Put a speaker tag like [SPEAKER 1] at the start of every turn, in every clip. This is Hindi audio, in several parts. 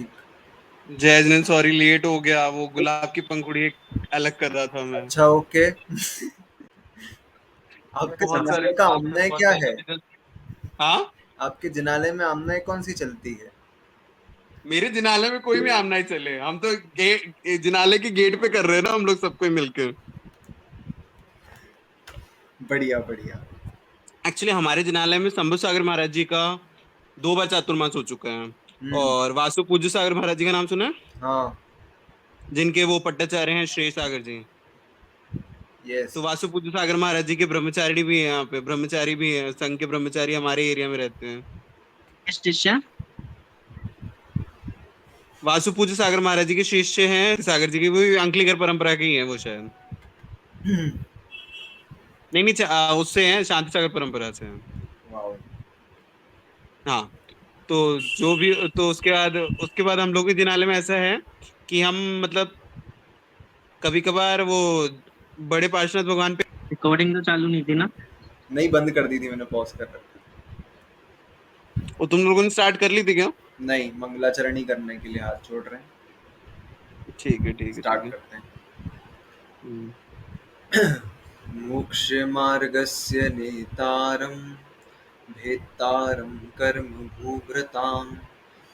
[SPEAKER 1] ठीक।
[SPEAKER 2] जय जिनेंद्र सॉरी लेट हो गया, वो गुलाब की पंखुड़ी एक अलग कर रहा था मैं।
[SPEAKER 1] अच्छा, ओके। आपके
[SPEAKER 2] बहुत सारे
[SPEAKER 1] जनाले का
[SPEAKER 2] गुलाब थे,
[SPEAKER 1] आमना
[SPEAKER 2] बहुत
[SPEAKER 1] क्या है?
[SPEAKER 2] जल्दी जल्दी। हाँ।
[SPEAKER 1] आपके जिनाले में आमना कौन सी चलती है?
[SPEAKER 2] मेरे जिनाले में कोई भी आम नहीं चले, हम तो जिनाले के गेट पे कर रहे हैं ना हम लोग सब कोई मिलकर।
[SPEAKER 1] बढ़िया बढ़िया।
[SPEAKER 2] एक्चुअली हमारे जिनालय में शंभू सागर महाराज जी का 2 बार चातुर्मास हो चुका है।
[SPEAKER 1] हम्म।
[SPEAKER 2] और वासु पूज्य सागर महाराज जी का नाम सुना है?
[SPEAKER 1] हाँ।
[SPEAKER 2] जिनके वो पट्टाचार्य हैं श्रेय सागर जी।
[SPEAKER 1] यस।
[SPEAKER 2] तो वासु पूज्य सागर महाराज जी के ब्रह्मचारी भी हैं, यहाँ पे ब्रह्मचारी भी हैं, संघ के ब्रह्मचारी हमारे एरिया में रहते हैं।
[SPEAKER 3] किस शिष्य?
[SPEAKER 2] वासु पूज्य सागर महाराज जी के शिष्य हैं, सागर जी के वो भी अंकलिगर परंपरा के ही हैं वो शायद। नहीं नहीं, उससे हैं, शांति सागर परंपरा से हैं।
[SPEAKER 1] वाओ।
[SPEAKER 2] हाँ। तो जो भी, तो उसके बाद हम लोग के जिनाले में ऐसा है कि हम मतलब कभी कभार वो बड़े पार्श्वनाथ भगवान पे।
[SPEAKER 3] रिकॉर्डिंग तो चालू नहीं थी ना?
[SPEAKER 1] नहीं, बंद कर दी थी मैंने, पॉज कर रखा।
[SPEAKER 2] वो तुम लोगों ने स्टार्ट कर ली थी क्या?
[SPEAKER 1] नहीं, मंगलाचरणी करने के लिए हाथ जोड़ रहे हैं।
[SPEAKER 2] ठीक है ठीक है ठीक
[SPEAKER 1] स्टार्ट
[SPEAKER 2] है।
[SPEAKER 1] करते हैं।
[SPEAKER 2] हम्म।
[SPEAKER 1] मोक्षमार्गस्य नेतारं भेत्तारं कर्मभूभृतां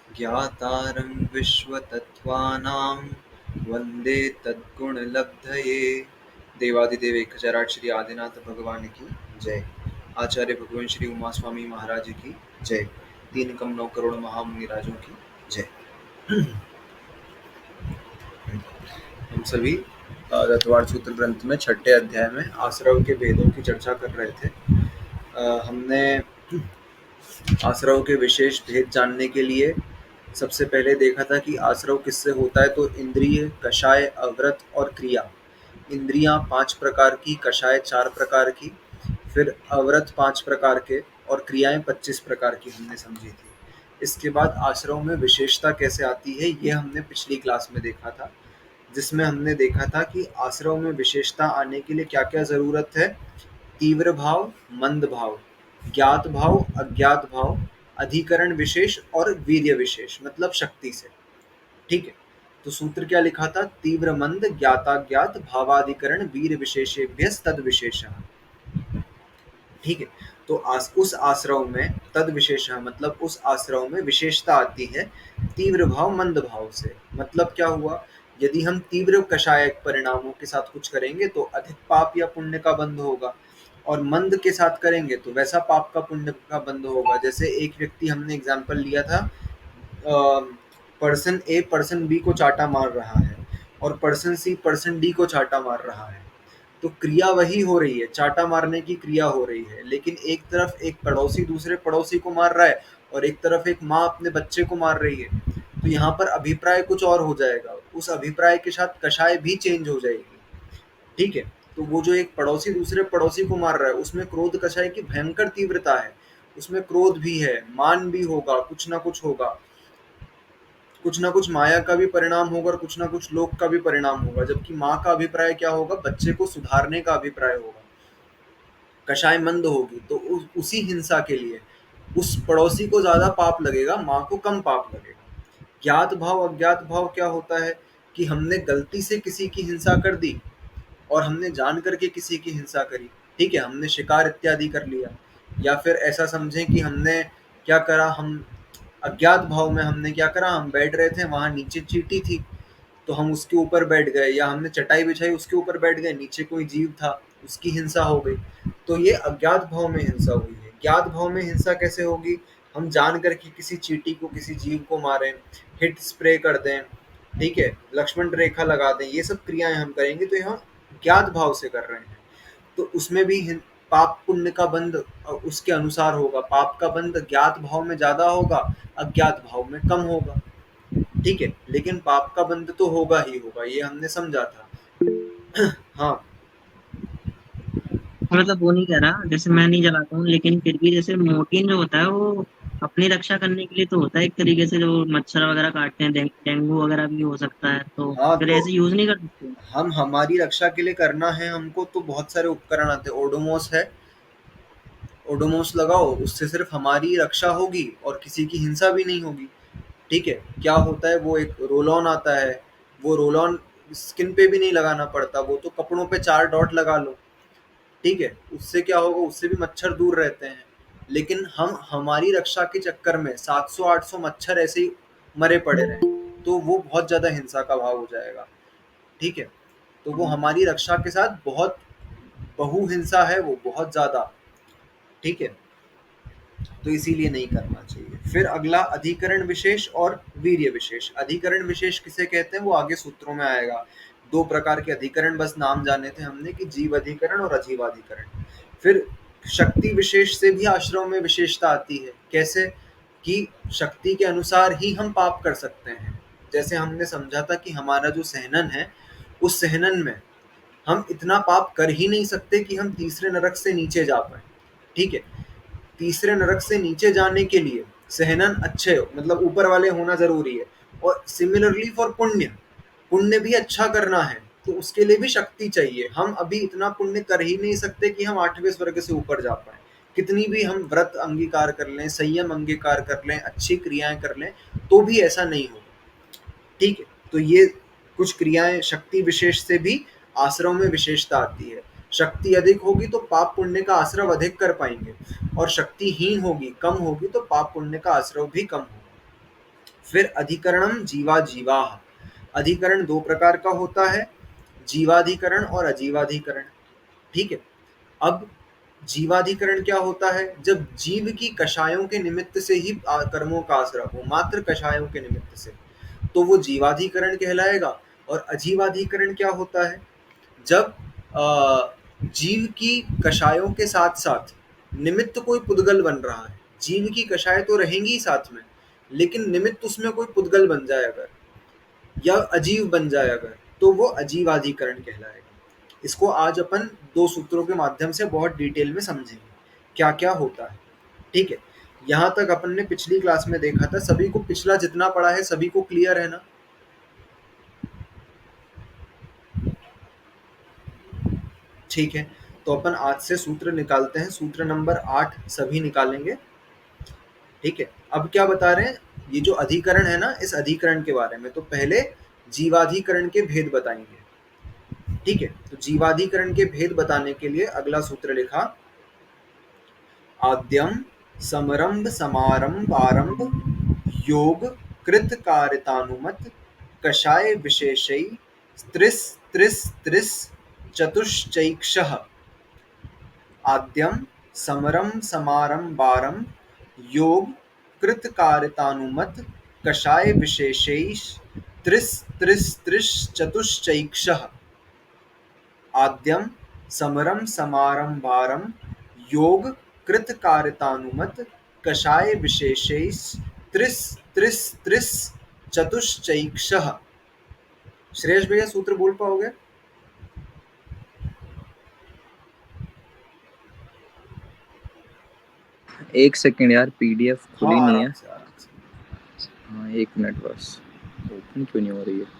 [SPEAKER 1] ज्ञातारं विश्वतत्त्वानां वन्दे तद्गुणलब्धये। देवादिदेव एक हजाराठ श्री आदिनाथ भगवान की जय। आचार्य भगवान श्री उमा स्वामी महाराज की जय। 3 कम 9 करोड़ महामुनिराजों की जय। हम सभी रतवार सूत्र ग्रंथ में 6ठे अध्याय में आश्रव के भेदों की चर्चा कर रहे थे। हमने आश्रव के विशेष भेद जानने के लिए सबसे पहले देखा था कि आश्रव किससे होता है, तो इंद्रिय, कषाय, अव्रत और क्रिया। इंद्रियां 5 प्रकार की, कषाय 4 प्रकार की, फिर अव्रत 5 प्रकार के और क्रियाएं 25 प्रकार की हमने समझी थी। इसके बाद आश्रव में विशेषता कैसे आती है ये हमने पिछली क्लास में देखा था, जिसमें हमने देखा था कि आश्रव में विशेषता आने के लिए क्या क्या जरूरत है। तीव्र भाव, मंद भाव, ज्ञात भाव, अज्ञात भाव, अधिकरण विशेष और वीर्य विशेष, मतलब शक्ति से। ठीक है। तो सूत्र क्या लिखा था? तीव्र मंद ज्ञाताज्ञात भावाधिकरण वीर विशेषेभ्य तद विशेष। ठीक है। तो उस आश्रव में तद विशेष मतलब उस आश्रव में विशेषता आती है तीव्र भाव मंद भाव से। मतलब क्या हुआ? यदि हम तीव्र कषायक परिणामों के साथ कुछ करेंगे तो अधिक पाप या पुण्य का बंध होगा, और मंद के साथ करेंगे तो वैसा पाप का पुण्य का बंध होगा। जैसे एक व्यक्ति, हमने एग्जाम्पल लिया था, पर्सन ए पर्सन बी को चाटा मार रहा है और पर्सन सी पर्सन डी को चाटा मार रहा है। तो क्रिया वही हो रही है, चाटा मारने की क्रिया हो रही है, लेकिन एक तरफ एक पड़ोसी दूसरे पड़ोसी को मार रहा है और एक तरफ एक माँ अपने बच्चे को मार रही है। तो यहाँ पर अभिप्राय कुछ और हो जाएगा, उस अभिप्राय के साथ कषाय भी चेंज हो जाएगी। ठीक है। तो वो जो एक पड़ोसी दूसरे पड़ोसी को मार रहा है उसमें क्रोध कषाय की भयंकर तीव्रता है, उसमें क्रोध भी है, मान भी होगा, कुछ ना कुछ होगा, कुछ ना कुछ माया का भी परिणाम होगा और कुछ ना कुछ लोक का भी परिणाम होगा। जबकि माँ का अभिप्राय क्या होगा? बच्चे को सुधारने का अभिप्राय होगा। कषाय मंद होगी तो उसी हिंसा के लिए उस पड़ोसी को ज्यादा पाप लगेगा, माँ को कम पाप लगेगा। ज्ञात भाव अज्ञात भाव क्या होता है? कि हमने गलती से किसी की हिंसा कर दी और हमने जान करके किसी की हिंसा करी। ठीक है, हमने शिकार इत्यादि कर लिया, या फिर ऐसा समझें कि हमने क्या करा, हम अज्ञात भाव में हमने क्या करा, हम बैठ रहे थे, वहां नीचे चींटी थी तो हम उसके ऊपर बैठ गए, या हमने चटाई बिछाई उसके ऊपर बैठ गए, नीचे कोई जीव था उसकी हिंसा हो गई। तो ये अज्ञात भाव में हिंसा हुई है। ज्ञात भाव में हिंसा कैसे होगी? हम जान करके किसी चींटी को, किसी जीव को मारें, हिट स्प्रे कर दें, ठीक है, लक्ष्मण रेखा लगा दें, ये सब क्रियाएं हम करेंगे तो हम ज्ञात भाव से कर रहे हैं। तो उसमें भी पाप पुण्य का बंध उसके अनुसार होगा। पाप का बंध ज्ञात भाव में ज्यादा होगा, अज्ञात भाव में कम होगा। ठीक है, लेकिन पाप का बंध तो होगा ही होगा, ये हमने समझा था। हाँ।
[SPEAKER 3] मतलब वो नहीं कह रहा, जैसे मैं नहीं जलाता हूँ लेकिन फिर भी जैसे मोर्टिन जो होता है वो अपनी रक्षा करने के लिए तो होता है एक तरीके से, जो मच्छर वगैरह काटते हैं, डेंगू वगैरह भी हो सकता है, तो
[SPEAKER 1] हाँ,
[SPEAKER 3] फिर
[SPEAKER 1] तो
[SPEAKER 3] ऐसे यूज नहीं कर सकते?
[SPEAKER 1] हम हमारी रक्षा के लिए करना है हमको, तो बहुत सारे उपकरण आते हैं। ओडोमोस है, ओडोमोस लगाओ, उससे सिर्फ हमारी रक्षा होगी और किसी की हिंसा भी नहीं होगी। ठीक है, क्या होता है, वो एक रोल ऑन आता है, वो रोल ऑन स्किन पे भी नहीं लगाना पड़ता, वो तो कपड़ों पे 4 डॉट लगा लो, ठीक है, उससे क्या होगा, उससे भी मच्छर दूर रहते हैं। लेकिन हम हमारी रक्षा के चक्कर में 700-800 मच्छर ऐसे ही मरे पड़े रहे, तो वो बहुत ज़्यादा हिंसा का भाव हो जाएगा, ठीक है। तो वो हमारी रक्षा के साथ बहुत बहुहिंसा है, वो बहुत ज़्यादा, ठीक है, तो इसीलिए नहीं करना चाहिए। फिर अगला अधिकरण विशेष और वीर्य विशेष। अधिकरण विशेष किसे कहते हैं वो आगे सूत्रों में आएगा। 2 प्रकार के अधिकरण बस नाम जाने थे हमने कि जीव अधिकरण और अजीवाधिकरण। फिर शक्ति विशेष से भी आश्रम में विशेषता आती है। कैसे? कि शक्ति के अनुसार ही हम पाप कर सकते हैं। जैसे हमने समझा था कि हमारा जो सहनन है, उस सहनन में हम इतना पाप कर ही नहीं सकते कि हम तीसरे नरक से नीचे जा पाए, ठीक है। तीसरे नरक से नीचे जाने के लिए सहनन अच्छे मतलब ऊपर वाले होना जरूरी है। और सिमिलरली फॉर पुण्य, पुण्य भी अच्छा करना है तो उसके लिए भी शक्ति चाहिए। हम अभी इतना पुण्य कर ही नहीं सकते कि हम 8वें स्वर्ग से ऊपर जा पाए। कितनी भी हम व्रत अंगीकार कर लें, संयम अंगीकार कर लें, अच्छी क्रियाएं कर लें, तो भी ऐसा नहीं होगा, ठीक है। तो ये कुछ क्रियाएं शक्ति विशेष से भी आश्रव में विशेषता आती है। शक्ति अधिक होगी तो पाप पुण्य का आश्रव अधिक कर पाएंगे, और शक्तिहीन होगी, कम होगी, तो पाप पुण्य का आश्रव भी कम होगा। फिर अधिकरणम जीवा जीवा। अधिकरण 2 प्रकार का होता है, जीवाधिकरण और अजीवाधिकरण, ठीक है। अब जीवाधिकरण क्या होता है? जब जीव की कषायों के निमित्त से ही कर्मों का आश्रव हो, मात्र कषायों के निमित्त से, तो वो जीवाधिकरण कहलाएगा। और अजीवाधिकरण क्या होता है? जब जीव की कषायों के साथ साथ निमित्त कोई पुद्गल बन रहा है, जीव की कषाय तो रहेंगी ही साथ में, लेकिन निमित्त उसमें कोई पुद्गल बन जाए अगर, या अजीव बन जाए अगर, तो वो अजीवाधिकरण कहलाएगा। इसको आज अपन 2 सूत्रों के माध्यम से बहुत डिटेल में समझेंगे क्या क्या होता है, ठीक है। यहाँ तक अपन ने पिछली क्लास में देखा था। सभी को पिछला जितना पढ़ा है सभी को क्लियर है ना? ठीक है, तो अपन आज से सूत्र निकालते हैं। सूत्र नंबर 8 सभी निकालेंगे, ठीक है। अब क्या बता रहे हैं, ये जो अधिकरण है ना, इस अधिकरण के बारे में तो पहले जीवाधिकरण के भेद बताएंगे, ठीक है। तो जीवाधिकरण के भेद बताने के लिए अगला सूत्र लिखा, आद्यम समरंभ समारंभ आरंभ योग कृत कारितानुमत कषाय विशेषै त्रिस त्रिस त्रिस चतुश्चैक्षः। आद्यम समरम समारंभारम योग कृत कारितानुमत कषाय विशेषैः त्रिस त्रिस त्रिश चतुश्चैक्षः। आद्यम समरम समारंभारम योग कृत कारितानुमत कषाय विशेषैः त्रिस त्रिस त्रिस चतुश्चैक्षः। श्रेयस भैया सूत्र बोल पाओगे?
[SPEAKER 4] एक सेकंड यार, पीडीएफ खुली नहीं है।
[SPEAKER 1] आराम से आराम से।
[SPEAKER 4] हाँ 1 मिनट बस, ओपन क्यों नहीं हो रही है?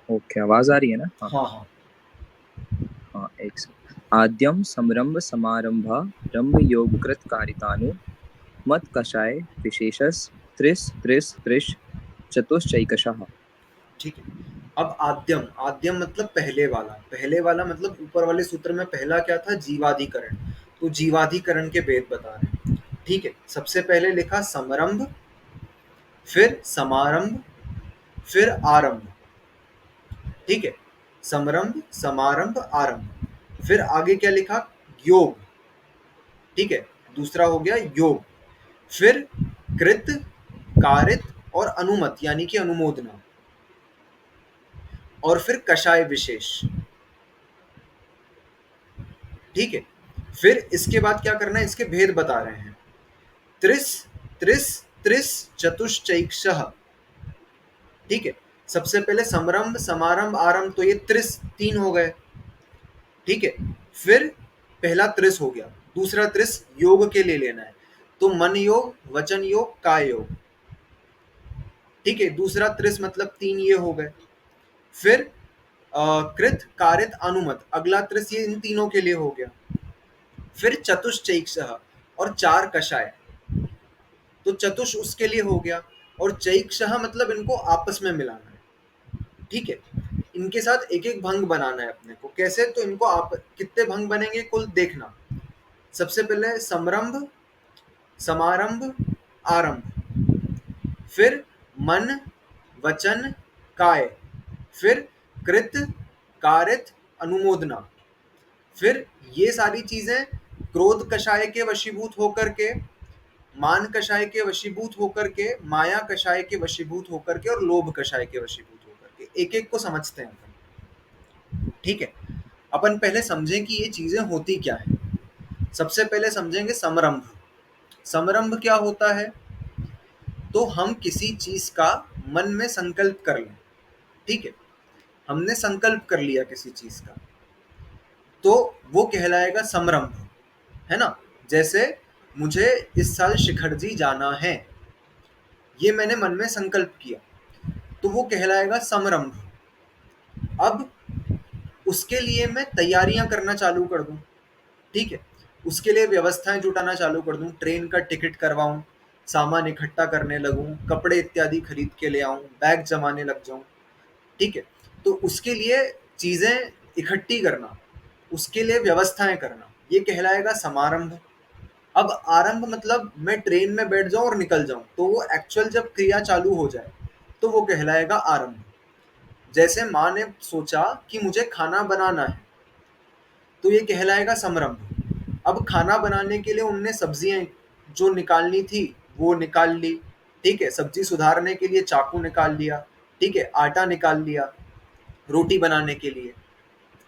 [SPEAKER 4] ओके, आवाज आ रही है ना?
[SPEAKER 1] हाँ हाँ।
[SPEAKER 4] हाँ एक सेकंड। आद्यम समरंभ समारंभा रंभ योगकृत कारितानु मत कषाय विशेषस त्रिस त्रिस त्रिश चतुश्चैकशः।
[SPEAKER 1] ठीक है। अब आद्यम, आद्यम मतलब पहले वाला, पहले वाला मतलब ऊपर वाले सूत्र में पहला क्या था? जीवाधिकरण। तो जीवाधिकरण के भेद बता रहे हैं, ठीक है। सबसे पहले लिखा समरंभ, फिर समारंभ, फिर आरंभ, ठीक है। समरंभ समारंभ आरंभ, फिर आगे क्या लिखा? योग, ठीक है, दूसरा हो गया योग। फिर कृत, कारित और अनुमत यानी कि अनुमोदना, और फिर कषाय विशेष, ठीक है। फिर इसके बाद क्या करना है, इसके भेद बता रहे हैं। त्रिस त्रिस त्रिस चतुश्चैक्षः। ठीक है, सबसे पहले समरंभ समारंभ आरंभ, तो ये त्रिस 3 हो गए। ठीक है, फिर पहला त्रिस हो गया, दूसरा त्रिस योग के लिए लेना है, तो मन योग, वचन योग, काय योग। ठीक है, दूसरा त्रिस मतलब 3 ये हो गए। फिर कृत कारित अनुमत, अगला त्रिस ये इन तीनों के लिए हो गया। फिर चतुश्चैक्षः और 4 कषाय, तो चतुष उसके लिए हो गया, और चैक्षः मतलब इनको आपस में मिलाना है। ठीक है, इनके साथ एक एक भंग बनाना है अपने को। कैसे? तो इनको आप कितने भंग बनेंगे कुल देखना। सबसे पहले समरंभ समारंभ आरंभ, फिर मन वचन काय, फिर कृत कारित अनुमोदना, फिर ये सारी चीजें क्रोध कषाय के वशीभूत होकर के, मान कषाय के वशीभूत होकर के, माया कषाय के वशीभूत होकर के, और लोभ कषाय के वशीभूत होकर के। एक एक को समझते हैं अपन। ठीक है, अपन पहले समझें कि ये चीजें होती क्या है। सबसे पहले समझेंगे समरंभ। समरंभ क्या होता है? तो हम किसी चीज का मन में संकल्प कर लें। ठीक है, हमने संकल्प कर लिया किसी चीज का, तो वो कहलाएगा समरंभ, है ना। जैसे मुझे इस साल शिखरजी जाना है, ये मैंने मन में संकल्प किया, तो वो कहलाएगा समरंभ। अब उसके लिए मैं तैयारियां करना चालू कर दूं। ठीक है, उसके लिए व्यवस्थाएं जुटाना चालू कर दूं, ट्रेन का टिकट करवाऊं, सामान इकट्ठा करने लगूं, कपड़े इत्यादि खरीद के ले आऊं, बैग जमाने लग जाऊं। ठीक है, तो उसके लिए चीजें इकट्ठी करना, उसके लिए व्यवस्थाएं करना, ये कहलाएगा समारंभ। अब आरंभ मतलब मैं ट्रेन में बैठ जाऊं और निकल जाऊं, तो वो एक्चुअल जब क्रिया चालू हो जाए तो वो कहलाएगा आरंभ। जैसे माँ ने सोचा कि मुझे खाना बनाना है, तो ये कहलाएगा समरंभ। अब खाना बनाने के लिए उनने सब्जियां जो निकालनी थी वो निकाल ली। ठीक है, सब्जी सुधारने के लिए चाकू निकाल लिया। ठीक है, आटा निकाल लिया, रोटी बनाने के लिए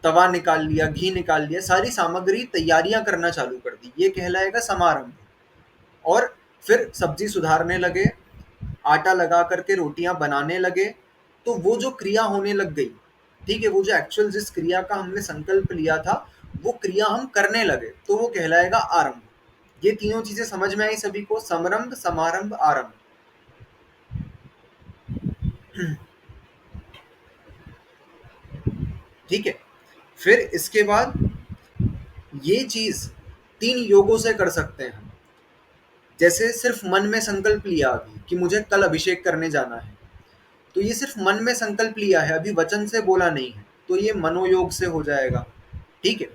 [SPEAKER 1] तवा निकाल लिया, घी निकाल लिया, सारी सामग्री तैयारियां करना चालू कर दी, ये कहलाएगा समारंभ। और फिर सब्जी सुधारने लगे, आटा लगा करके रोटियां बनाने लगे, तो वो जो क्रिया होने लग गई, ठीक है, वो जो एक्चुअल जिस क्रिया का हमने संकल्प लिया था वो क्रिया हम करने लगे, तो वो कहलाएगा आरंभ। ये तीनों चीजें समझ में आई सभी को? समरंभ समारंभ आरंभ। ठीक है, फिर इसके बाद ये चीज 3 योगों से कर सकते हैं हम। जैसे सिर्फ मन में संकल्प लिया अभी कि मुझे कल अभिषेक करने जाना है, तो ये सिर्फ मन में संकल्प लिया है, अभी वचन से बोला नहीं है, तो ये मनोयोग से हो जाएगा। ठीक है,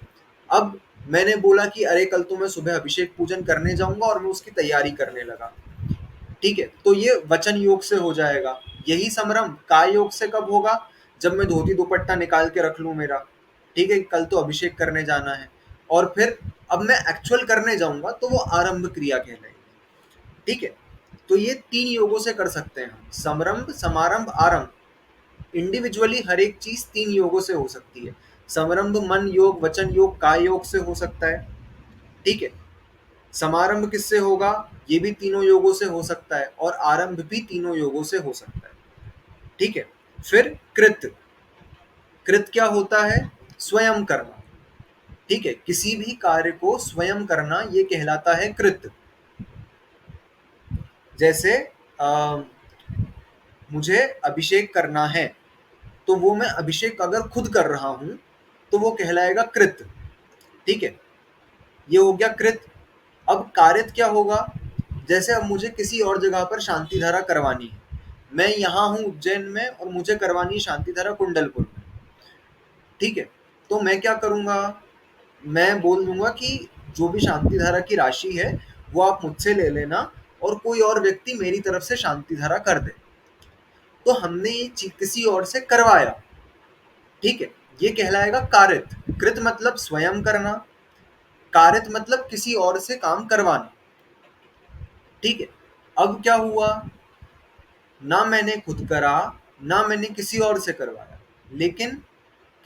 [SPEAKER 1] अब मैंने बोला कि अरे कल तो मैं सुबह अभिषेक पूजन करने जाऊंगा और मैं उसकी तैयारी करने लगा। ठीक है, तो ये वचन योग से हो जाएगा। यही समरंभ काय योग से कब होगा? जब मैं धोती दुपट्टा निकाल के रख लूं मेरा, ठीक है, कल तो अभिषेक करने जाना है, और फिर अब मैं एक्चुअल करने जाऊंगा, तो वो आरंभ क्रिया कहलाएगी। ठीक है, तो ये 3 योगों से कर सकते हैं हम, समरंभ समारंभ आरंभ। इंडिविजुअली हर एक चीज 3 योगों से हो सकती है। समरंभ मन योग वचन योग काय योग से हो सकता है। ठीक है, समारंभ किससे होगा? ये भी तीनों योगों से हो सकता है, और आरंभ भी तीनों योगों से हो सकता है। ठीक है, फिर कृत। कृत क्या होता है? स्वयं करना। ठीक है, किसी भी कार्य को स्वयं करना, ये कहलाता है कृत। जैसे मुझे अभिषेक करना है, तो वो मैं अभिषेक अगर खुद कर रहा हूं तो वो कहलाएगा कृत। ठीक है, ये हो गया कृत। अब कारित क्या होगा? जैसे अब मुझे किसी और जगह पर शांति धारा करवानी है, मैं यहाँ हूँ उज्जैन में और मुझे करवानी है शांति धारा कुंडलपुर में। ठीक है, तो मैं क्या करूँगा? मैं बोल दूंगा कि जो भी शांति धारा की राशि है वो आप मुझसे ले लेना, और कोई और व्यक्ति मेरी तरफ से शांति धारा कर दे। तो हमने ये किसी और से करवाया। ठीक है, ये कहलाएगा कारित। कृत मतलब स्वयं करना, कारित मतलब किसी और से काम करवाना। ठीक है, अब क्या हुआ? ना मैंने खुद करा, ना मैंने किसी और से करवाया, लेकिन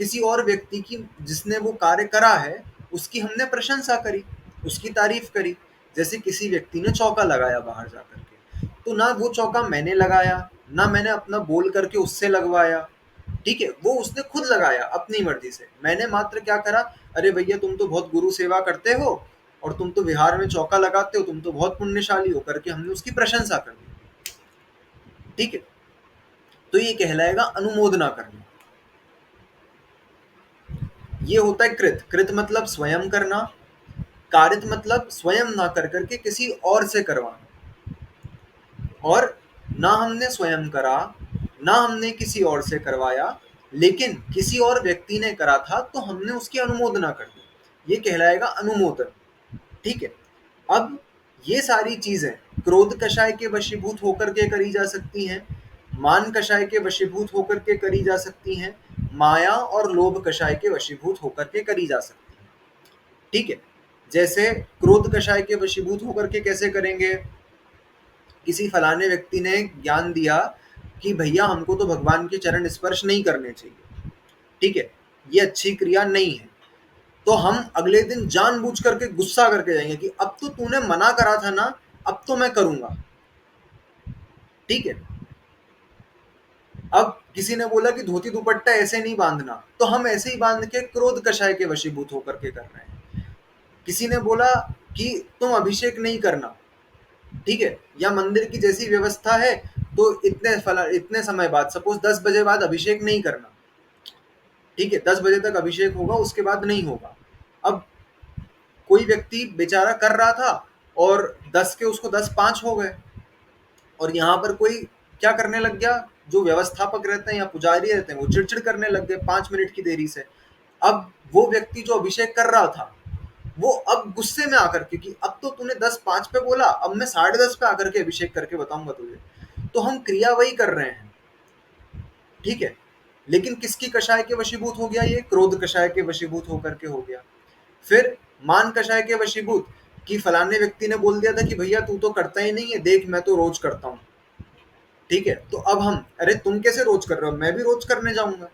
[SPEAKER 1] किसी और व्यक्ति की जिसने वो कार्य करा है उसकी हमने प्रशंसा करी, उसकी तारीफ करी। जैसे किसी व्यक्ति ने चौका लगाया बाहर जाकर के, तो ना वो चौका मैंने लगाया, ना मैंने अपना बोल करके उससे लगवाया, ठीक है, वो उसने खुद लगाया अपनी मर्जी से। मैंने मात्र क्या करा, अरे भैया तुम तो बहुत गुरु सेवा करते हो और तुम तो विहार में चौका लगाते हो, तुम तो बहुत पुण्यशाली हो, करके हमने उसकी प्रशंसा कर दी, ठीक है। तो ये कहलाएगा अनुमोदना करना। ये होता है कृत। कृत मतलब स्वयं करना, कारित मतलब स्वयं ना कर करके किसी और से करवाना। और ना हमने स्वयं करा, ना हमने किसी और से करवाया, लेकिन किसी और व्यक्ति ने करा था तो हमने उसकी अनुमोदना कर दी, ये कहलाएगा अनुमोदन, ठीक है। अब ये सारी चीजें क्रोध कषाय के वशीभूत होकर के करी जा सकती हैं, मान कषाय के वशीभूत होकर के करी जा सकती हैं, माया और लोभ कषाय के वशीभूत होकर के करी जा सकती हैं, ठीक है। जैसे क्रोध कषाय के वशीभूत होकर के कैसे करेंगे, किसी फलाने व्यक्ति ने ज्ञान दिया कि भैया हमको तो भगवान के चरण स्पर्श नहीं करने चाहिए, ठीक है, ये अच्छी क्रिया नहीं है, तो हम अगले दिन जानबूझ करके गुस्सा करके जाएंगे कि अब तो तूने मना करा था ना, अब तो मैं करूंगा, ठीक है। अब किसी ने बोला कि धोती दुपट्टा ऐसे नहीं बांधना, तो हम ऐसे ही बांध के क्रोध कषाय के वशीभूत होकर के कर रहे हैं। किसी ने बोला कि तुम अभिषेक नहीं करना, ठीक है, या मंदिर की जैसी व्यवस्था है तो इतने समय बाद, सपोज 10 बजे बाद अभिषेक नहीं करना, ठीक है, 10 बजे तक अभिषेक होगा, उसके बाद नहीं होगा। अब कोई व्यक्ति बेचारा कर रहा था और 10 के उसको 10:05 हो गए, और यहाँ पर कोई क्या करने लग गया, जो व्यवस्थापक रहते हैं या पुजारी रहते हैं वो चिड़चिड़ करने लग गए 5 मिनट की देरी से। अब वो व्यक्ति जो अभिषेक कर रहा था वो अब गुस्से में आकर के कि अब तो तूने 10:05 पे बोला, अब मैं 10:30 पे आकर के अभिषेक करके बताऊंगा तुझे, तो हम क्रिया वही कर रहे हैं, ठीक है, लेकिन किसकी कषाय के वशीभूत हो गया, ये क्रोध कषाय के वशीभूत होकर के हो गया। फिर मान कषाय के वशीभूत, कि फलाने व्यक्ति ने बोल दिया था कि भैया तू तो करता ही नहीं है, देख मैं तो रोज करता हूँ, ठीक है, तो अब हम, अरे तुम कैसे रोज कर रहे हो, मैं भी रोज करने जाऊंगा,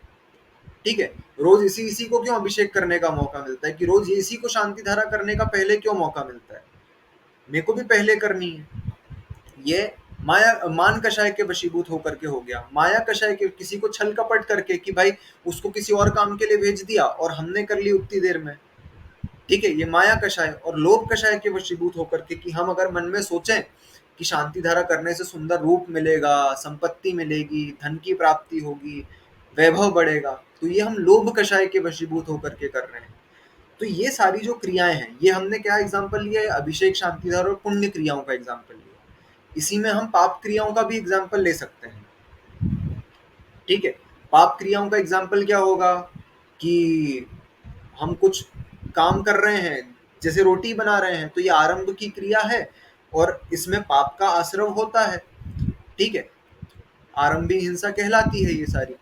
[SPEAKER 1] ठीक है, रोज इसी को क्यों अभिषेक करने का मौका मिलता है, कि रोज इसी को शांति धारा करने का पहले क्यों मौका मिलता है, मेरे को भी पहले करनी है। ये माया मान कषाय के वशीभूत होकर के हो गया। माया कषाय के, किसी को छल कपट करके कि भाई उसको किसी और काम के लिए भेज दिया और हमने कर ली उतनी देर में, ठीक है, ये माया कषाय। और लोभ कषाय के वशीभूत होकर के कि हम अगर मन में सोचें कि शांति धारा करने से सुंदर रूप मिलेगा, संपत्ति मिलेगी, धन की प्राप्ति होगी, वैभव बढ़ेगा, तो ये हम लोभ कषाय के वशीभूत होकर के कर रहे हैं। तो ये सारी जो क्रियाएं हैं, ये हमने क्या एग्जाम्पल लिया है, अभिषेक, शांति धारा और पुण्य क्रियाओं का एग्जाम्पल लिया। इसी में हम पाप क्रियाओं का भी एग्जाम्पल ले सकते हैं, ठीक है। पाप क्रियाओं का एग्जाम्पल क्या होगा, कि हम कुछ काम कर रहे हैं, जैसे रोटी बना रहे हैं, तो ये आरंभ की क्रिया है और इसमें पाप का आश्रव होता है, ठीक है, आरंभी हिंसा कहलाती है ये सारी।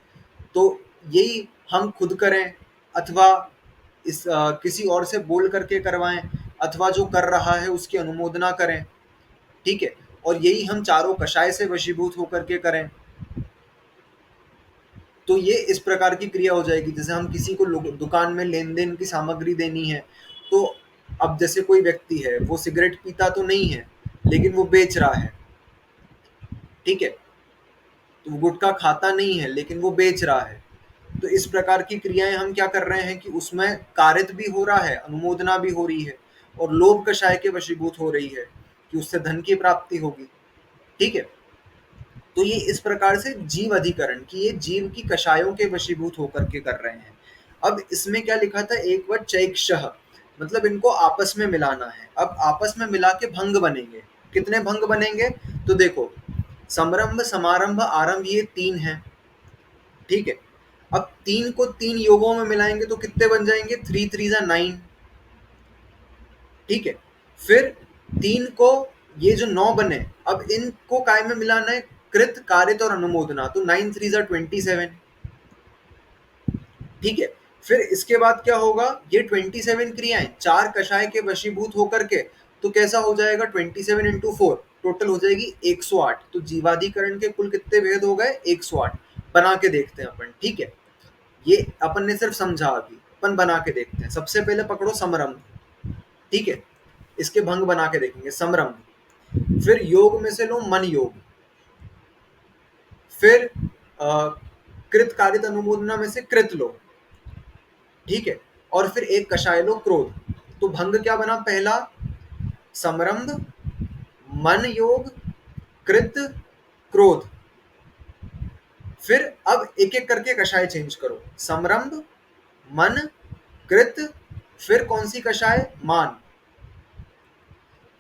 [SPEAKER 1] तो यही हम खुद करें अथवा किसी और से बोल करके करवाएं, अथवा जो कर रहा है उसकी अनुमोदना करें, ठीक है, और यही हम चारों कषाय से वशीभूत होकर के करें, तो ये इस प्रकार की क्रिया हो जाएगी। जैसे हम किसी को दुकान में लेन देन की सामग्री देनी है, तो अब जैसे कोई व्यक्ति है वो सिगरेट पीता तो नहीं है लेकिन वो बेच रहा है, ठीक है, तो वो गुटखा खाता नहीं है लेकिन वो बेच रहा है, तो इस प्रकार की क्रियाएं हम क्या कर रहे हैं कि उसमें कारित भी हो रहा है, अनुमोदना भी हो रही है, और लोभ कषाय के वशीभूत हो रही है कि उससे धन की प्राप्ति होगी, ठीक है। तो ये इस प्रकार से जीव अधिकरण की, ये जीव की कषायों के वशीभूत होकर के कर रहे हैं। अब इसमें क्या लिखा था, एक वर्ड चैक्षः, मतलब इनको आपस में मिलाना है। अब आपस में मिला के भंग बनेंगे। कितने भंग बनेंगे, तो देखो समरंभ, समारंभ, आरंभ, ये 3 हैं, ठीक है। अब 3 को 3 योगों में मिलाएंगे तो कितने बन जाएंगे, 3 3 9, ठीक है। फिर 3 को, ये जो 9 बने, अब इनको काय में मिलाना है, कृत, कारित और अनुमोदना, तो 9 3 27, ठीक है। फिर इसके बाद क्या होगा, ये 27 क्रियाएं 4 कषाय के वशीभूत होकर के, तो कैसा हो जाएगा, 27 इंटू 4 टोटल हो जाएगी 108। तो जीवाधिकरण के कुल कितने भेद हो गए, 108। बना के देखते हैं अपन, ठीक है, ये अपन ने सिर्फ समझा, अभी अपन बना के देखते हैं। सबसे पहले पकड़ो समरंभ, ठीक है, इसके भंग बना के देखेंगे। समरंभ, फिर योग में से लो मन योग, फिर कृत कारित अनुमोदना में से कृत लो, ठीक है, और फिर एक कषाय लो क्रोध। तो भंग क्या बना? पहला समरंभ, मन योग, कृत, क्रोध। फिर अब एक एक करके कषाय चेंज करो। समरंभ, मन, कृत, फिर कौन सी कषाय? मान,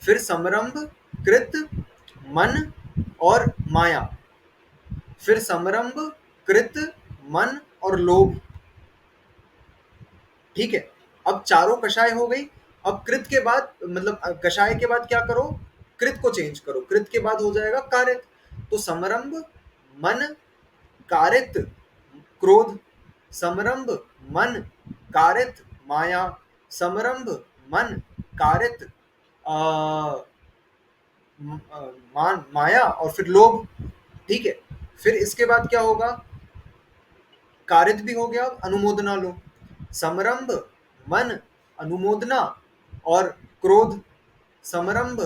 [SPEAKER 1] फिर समरंभ, कृत, मन और माया, फिर समरंभ, कृत, मन और लोभ, ठीक है। अब चारों कषाय हो गई। अब कृत के बाद मतलब कषाय के बाद क्या करो? कृत को चेंज करो। कृत के बाद हो जाएगा कारित। तो समरंभ, मन, कारित, क्रोध, समरंभ, मन, कारित, माया, समरंभ, मन, कारित, मान, माया और फिर लोभ, ठीक है। फिर इसके बाद क्या होगा? कारित भी हो गया, अनुमोदना लो। समरंभ, मन, अनुमोदना और क्रोध, समरंभ,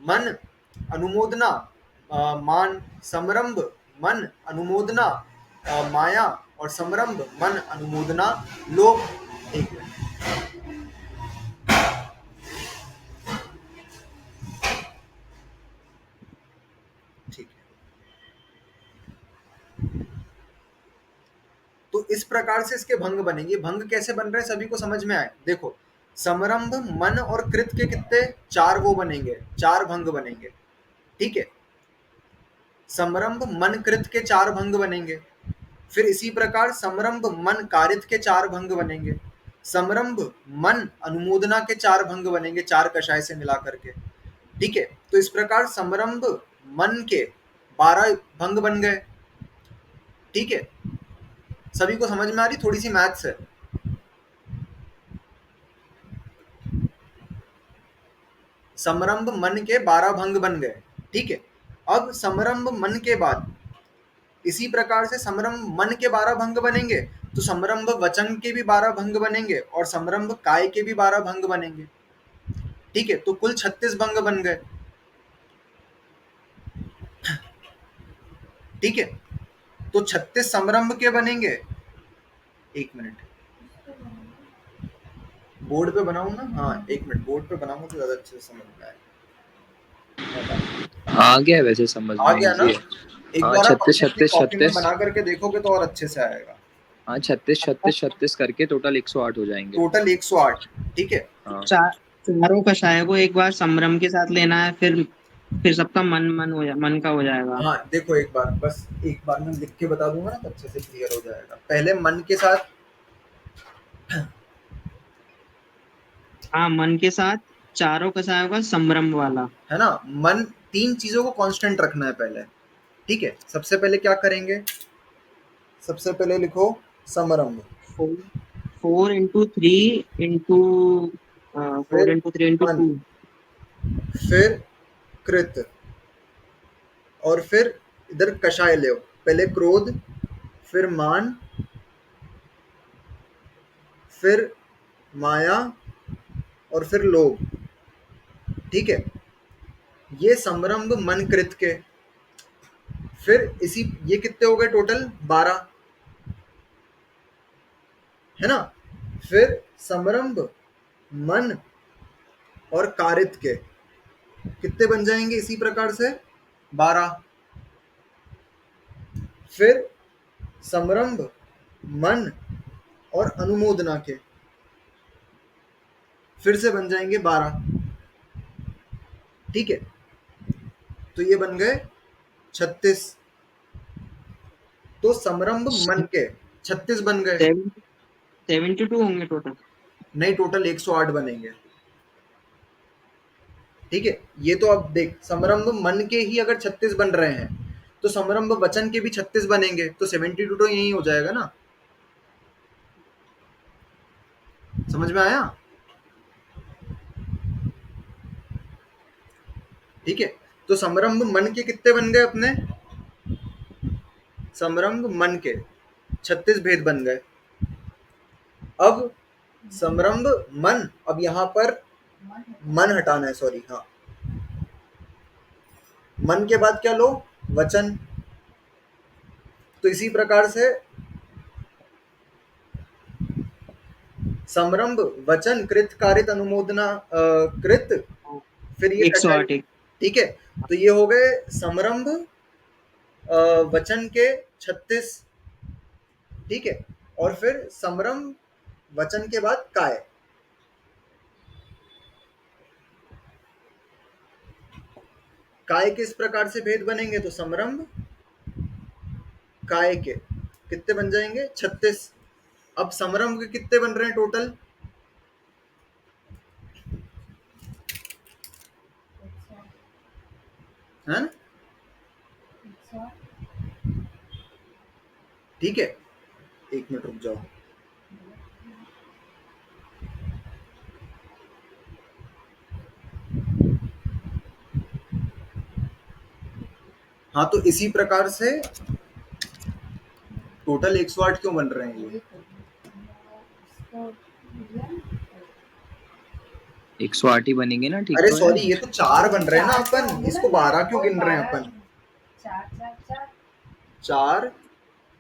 [SPEAKER 1] मन, अनुमोदना, मान, समरंभ, मन, अनुमोदना, माया और समरंभ, मन, अनुमोदना, लोभ। एक मिनट, ठीक है। तो इस प्रकार से इसके भंग बनेंगे। भंग कैसे बन रहे हैं सभी को समझ में आए? देखो, समरंभ, मन और कृत के कितने? 4 वो बनेंगे, 4 भंग बनेंगे, ठीक है। समरंभ, मन, कृत के 4 भंग बनेंगे। फिर इसी प्रकार समरंभ, मन, कारित के 4 भंग बनेंगे। समरंभ, मन, अनुमोदना के 4 भंग बनेंगे, 4 कषाय से मिला करके, ठीक है। तो इस प्रकार समरंभ, मन के 12 भंग बन गए, ठीक है। सभी को समझ में आ रही? थोड़ी सी मैथ्स है। समरंभ मन के 12 भंग बन गए, ठीक है। अब समरंभ मन के बाद इसी प्रकार से समरंभ मन के 12 भंग बनेंगे, तो समरंभ वचन के भी 12 भंग बनेंगे और समरंभ काय के भी 12 भंग बनेंगे, ठीक है। तो कुल 36 भंग बन गए, ठीक है। तो 36 समरंभ के बनेंगे। एक मिनट, बोर्ड पे बनाऊं ना? हाँ, एक मिनट, बोर्ड पे बनाऊंगा तो ज्यादा अच्छे से समझ में आएगा।
[SPEAKER 4] आ गया है वैसे समझ
[SPEAKER 1] आ
[SPEAKER 4] में,
[SPEAKER 1] गया ना?
[SPEAKER 4] इजी है।
[SPEAKER 1] एक
[SPEAKER 4] हाँ
[SPEAKER 1] बार आप
[SPEAKER 4] 36
[SPEAKER 1] अपनी
[SPEAKER 4] 36
[SPEAKER 1] कॉपी में
[SPEAKER 4] 36,
[SPEAKER 1] बना करके देखोगे तो और अच्छे से आएगा।
[SPEAKER 4] हाँ 36 36 36 करके टोटल 108 हो जाएंगे।
[SPEAKER 1] टोटल 108, ठीक है।
[SPEAKER 4] हाँ
[SPEAKER 3] चारों कषाय को एक बार संभ्रम के साथ लेना है, फिर सबका मन का हो जाएगा।
[SPEAKER 1] हाँ देखो, एक बार बस, एक बार मैं लिख के बता दूंगा ना तो अच्छे से क्लियर हो जाएगा। पहले मन के साथ,
[SPEAKER 3] हाँ, मन के साथ चारों कषायों का संभ्रम वाला,
[SPEAKER 1] है ना। मन, 3 चीजों को कांस्टेंट रखना है पहले, ठीक है। सबसे पहले क्या करेंगे? सबसे पहले लिखो समरंभ,
[SPEAKER 3] 4
[SPEAKER 1] फिर
[SPEAKER 3] इंटू 3 इंटू
[SPEAKER 1] मन,
[SPEAKER 3] 2,
[SPEAKER 1] फिर कृत, और फिर इधर कषाय ले। पहले क्रोध, फिर मान, फिर माया और फिर लोभ, ठीक है। ये समरंभ मन कृत के। फिर इसी, ये कितने हो गए टोटल? 12, है ना। फिर समरंभ मन और कारित के कितने बन जाएंगे इसी प्रकार से? 12। फिर समरंभ मन और अनुमोदना के फिर से बन जाएंगे 12, ठीक है। तो ये बन गए 36। तो समरंभ मन के 36 बन गए।
[SPEAKER 3] 72 होंगे टोटल।
[SPEAKER 1] नहीं, टोटल 108 बनेंगे, ठीक है। ये तो अब देख, समरंभ मन के ही अगर 36 बन रहे हैं तो समरंभ वचन के भी 36 बनेंगे, तो 72 तो यही हो जाएगा ना। समझ में आया? ठीक है। तो समरंभ मन के कितने बन गए अपने? समरंभ मन के 36 भेद बन गए। अब समरंभ मन, अब यहाँ पर मन हटाना है, सॉरी, हाँ। मन के बाद क्या लो? वचन। तो इसी प्रकार से समरंभ, वचन, कृत, कारित, अनुमोदना, कृत, फिर ये
[SPEAKER 3] 108
[SPEAKER 1] कटाई। ठीक है, तो ये हो गए समरंभ वचन के 36। ठीक है, और फिर समरंभ वचन के बाद काय। काय किस प्रकार से भेद बनेंगे? तो समरंभ काय के कितने बन जाएंगे? 36। अब समरंभ के कितने बन रहे हैं टोटल? है ना? ठीक है, एक मिनट रुक जाओ। हाँ, तो इसी प्रकार से टोटल 108 क्यों बन रहे हैं ये?
[SPEAKER 4] 108 ही बनेंगे ना, ठीक
[SPEAKER 1] अरे
[SPEAKER 4] तो है।
[SPEAKER 1] सॉरी, ये तो 4 बन रहे हैं ना अपन, इसको 12 क्यों गिन रहे हैं अपन? 4,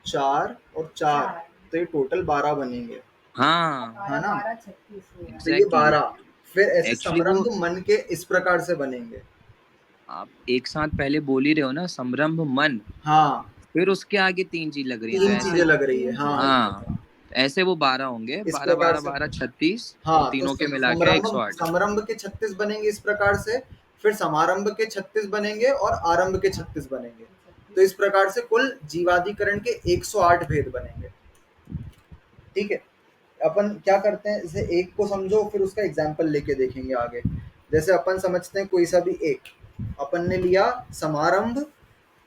[SPEAKER 1] 4 और 4, तो ये टोटल 12 बनेंगे,
[SPEAKER 4] हाँ
[SPEAKER 1] है ना? तो ये
[SPEAKER 4] एग्जैक्टली
[SPEAKER 1] 12 फिर ऐसे
[SPEAKER 4] एक्चुअली वो
[SPEAKER 1] समरंभ मन के इस प्रकार से बनेंगे।
[SPEAKER 4] आप एक साथ पहले बोल ही रहे हो ना, समरंभ मन,
[SPEAKER 1] हाँ,
[SPEAKER 4] फिर उसके आगे 3 चीज लग रही है, तो
[SPEAKER 1] 3
[SPEAKER 4] ऐसे
[SPEAKER 1] चीजें लग रही है, हाँ।
[SPEAKER 4] हाँ, ऐसे वो 12 होंगे,
[SPEAKER 1] इस
[SPEAKER 4] 12
[SPEAKER 1] प्रकार
[SPEAKER 4] 12
[SPEAKER 1] से
[SPEAKER 4] 12 36, तो
[SPEAKER 1] हाँ, तो
[SPEAKER 4] तीनों के मिला के 108।
[SPEAKER 1] समारंभ के 36 बनेंगे इस प्रकार से, फिर समारंभ के 36 बनेंगे और आरंभ के 36 बनेंगे। तो इस प्रकार से कुल जीवाधिकरण के 108 भेद बनेंगे। ठीक है, अपन क्या करते हैं, जैसे एक को समझो, फिर उसका एग्जाम्पल लेके देखेंगे आगे। जैसे अपन समझते हैं कोई सा भी एक, अपन ने लिया समारंभ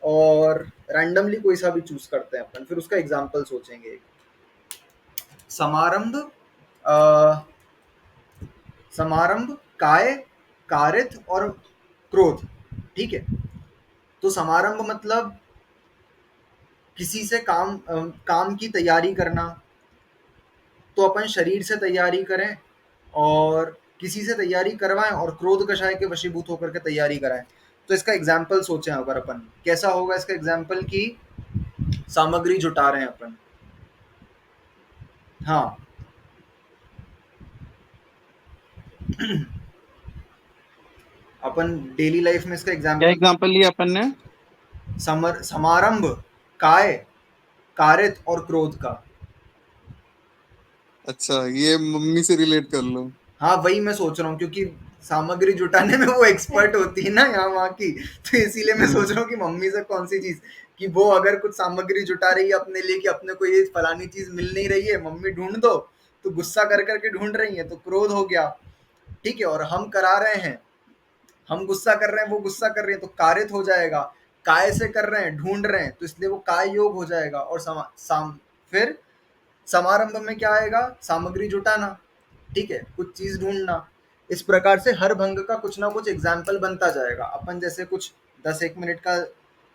[SPEAKER 1] और रैंडमली कोई सा भी चूज करते हैं अपन, फिर उसका एग्जाम्पल सोचेंगे। समारंभ समारंभ काय, कारित और क्रोध। ठीक है, तो समारंभ मतलब किसी से काम की तैयारी करना, तो अपन शरीर से तैयारी करें और किसी से तैयारी करवाएं और क्रोध कषाय के वशीभूत होकर के तैयारी कराएं। तो इसका एग्जाम्पल सोचें अगर अपन, कैसा होगा इसका एग्जाम्पल की सामग्री जुटा रहे हैं अपन। हाँ, अपन डेली लाइफ में इसका
[SPEAKER 2] क्या
[SPEAKER 1] एग्जाम्पल
[SPEAKER 2] एग्जांपल लिया अपन ने?
[SPEAKER 1] समारंभ काय, कारित और क्रोध का।
[SPEAKER 2] अच्छा, ये मम्मी से रिलेट कर लो।
[SPEAKER 1] हाँ, वही मैं सोच रहा हूँ, क्योंकि सामग्री जुटाने में वो एक्सपर्ट होती है ना यहाँ वहाँ की, तो इसीलिए मैं सोच रहा हूँ कि मम्मी से कौन सी चीज, कि वो अगर कुछ सामग्री जुटा रही है अपने लिए कि अपने को ये फलानी चीज मिल नहीं रही है, मम्मी ढूंढ दो, तो गुस्सा कर करके ढूंढ रही है तो क्रोध हो गया। ठीक है, और हम करा रहे हैं, हम गुस्सा कर रहे हैं, वो गुस्सा कर रही है, तो कारित हो जाएगा। काय से कर रहे हैं, ढूंढ रहे हैं, तो इसलिए वो काय योग हो जाएगा। और फिर समारंभ में क्या आएगा? सामग्री जुटाना। ठीक है, कुछ चीज ढूंढना। इस प्रकार से हर भंग का कुछ ना कुछ एग्जाम्पल बनता जाएगा। अपन जैसे कुछ 10-1 मिनट का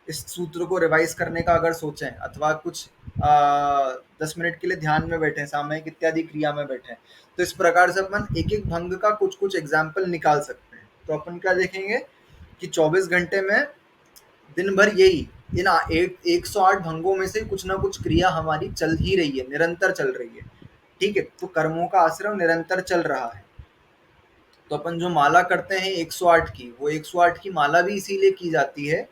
[SPEAKER 1] इस सूत्र को रिवाइज करने का अगर सोचें, अथवा कुछ 10 मिनट के लिए ध्यान में बैठे, सामयिक इत्यादि क्रिया में बैठे, तो इस प्रकार से अपन एक एक भंग का कुछ कुछ एग्जाम्पल निकाल सकते हैं। तो अपन क्या देखेंगे कि 24 घंटे में दिन भर यही इन 108 भंगों में से कुछ ना कुछ क्रिया हमारी चल ही रही है, निरंतर चल रही है। ठीक है, तो कर्मों का आश्रम निरंतर चल रहा है। तो अपन जो माला करते हैं 108 की, वो 108 की माला भी इसीलिए की जाती है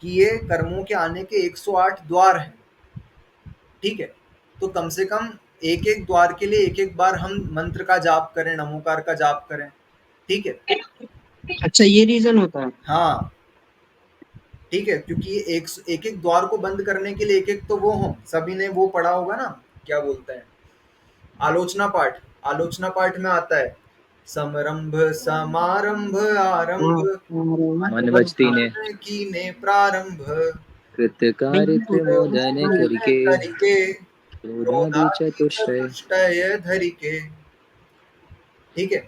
[SPEAKER 1] कि ये कर्मों के आने के 108 द्वार हैं। ठीक है, तो कम से कम एक एक द्वार के लिए एक एक बार हम मंत्र का जाप करें, नमोकार का जाप करें। ठीक है,
[SPEAKER 3] अच्छा, ये रीजन होता है।
[SPEAKER 1] हाँ। ठीक है, क्योंकि ये एक एक द्वार को बंद करने के लिए एक एक तो वो हो, सभी ने वो पढ़ा होगा ना, क्या बोलते हैं, आलोचना पाठ। आलोचना पाठ में आता है समरंभ समारंभ
[SPEAKER 3] हाँ,
[SPEAKER 1] आरंभ,
[SPEAKER 4] मन बचती ने
[SPEAKER 1] की ने प्रारंभ,
[SPEAKER 4] कृतकारित मोदन करके
[SPEAKER 1] करके
[SPEAKER 4] क्रोधादि
[SPEAKER 1] क्रोधादि
[SPEAKER 4] चतुष्टय।
[SPEAKER 1] चतुष्टय धरिके। ठीक है,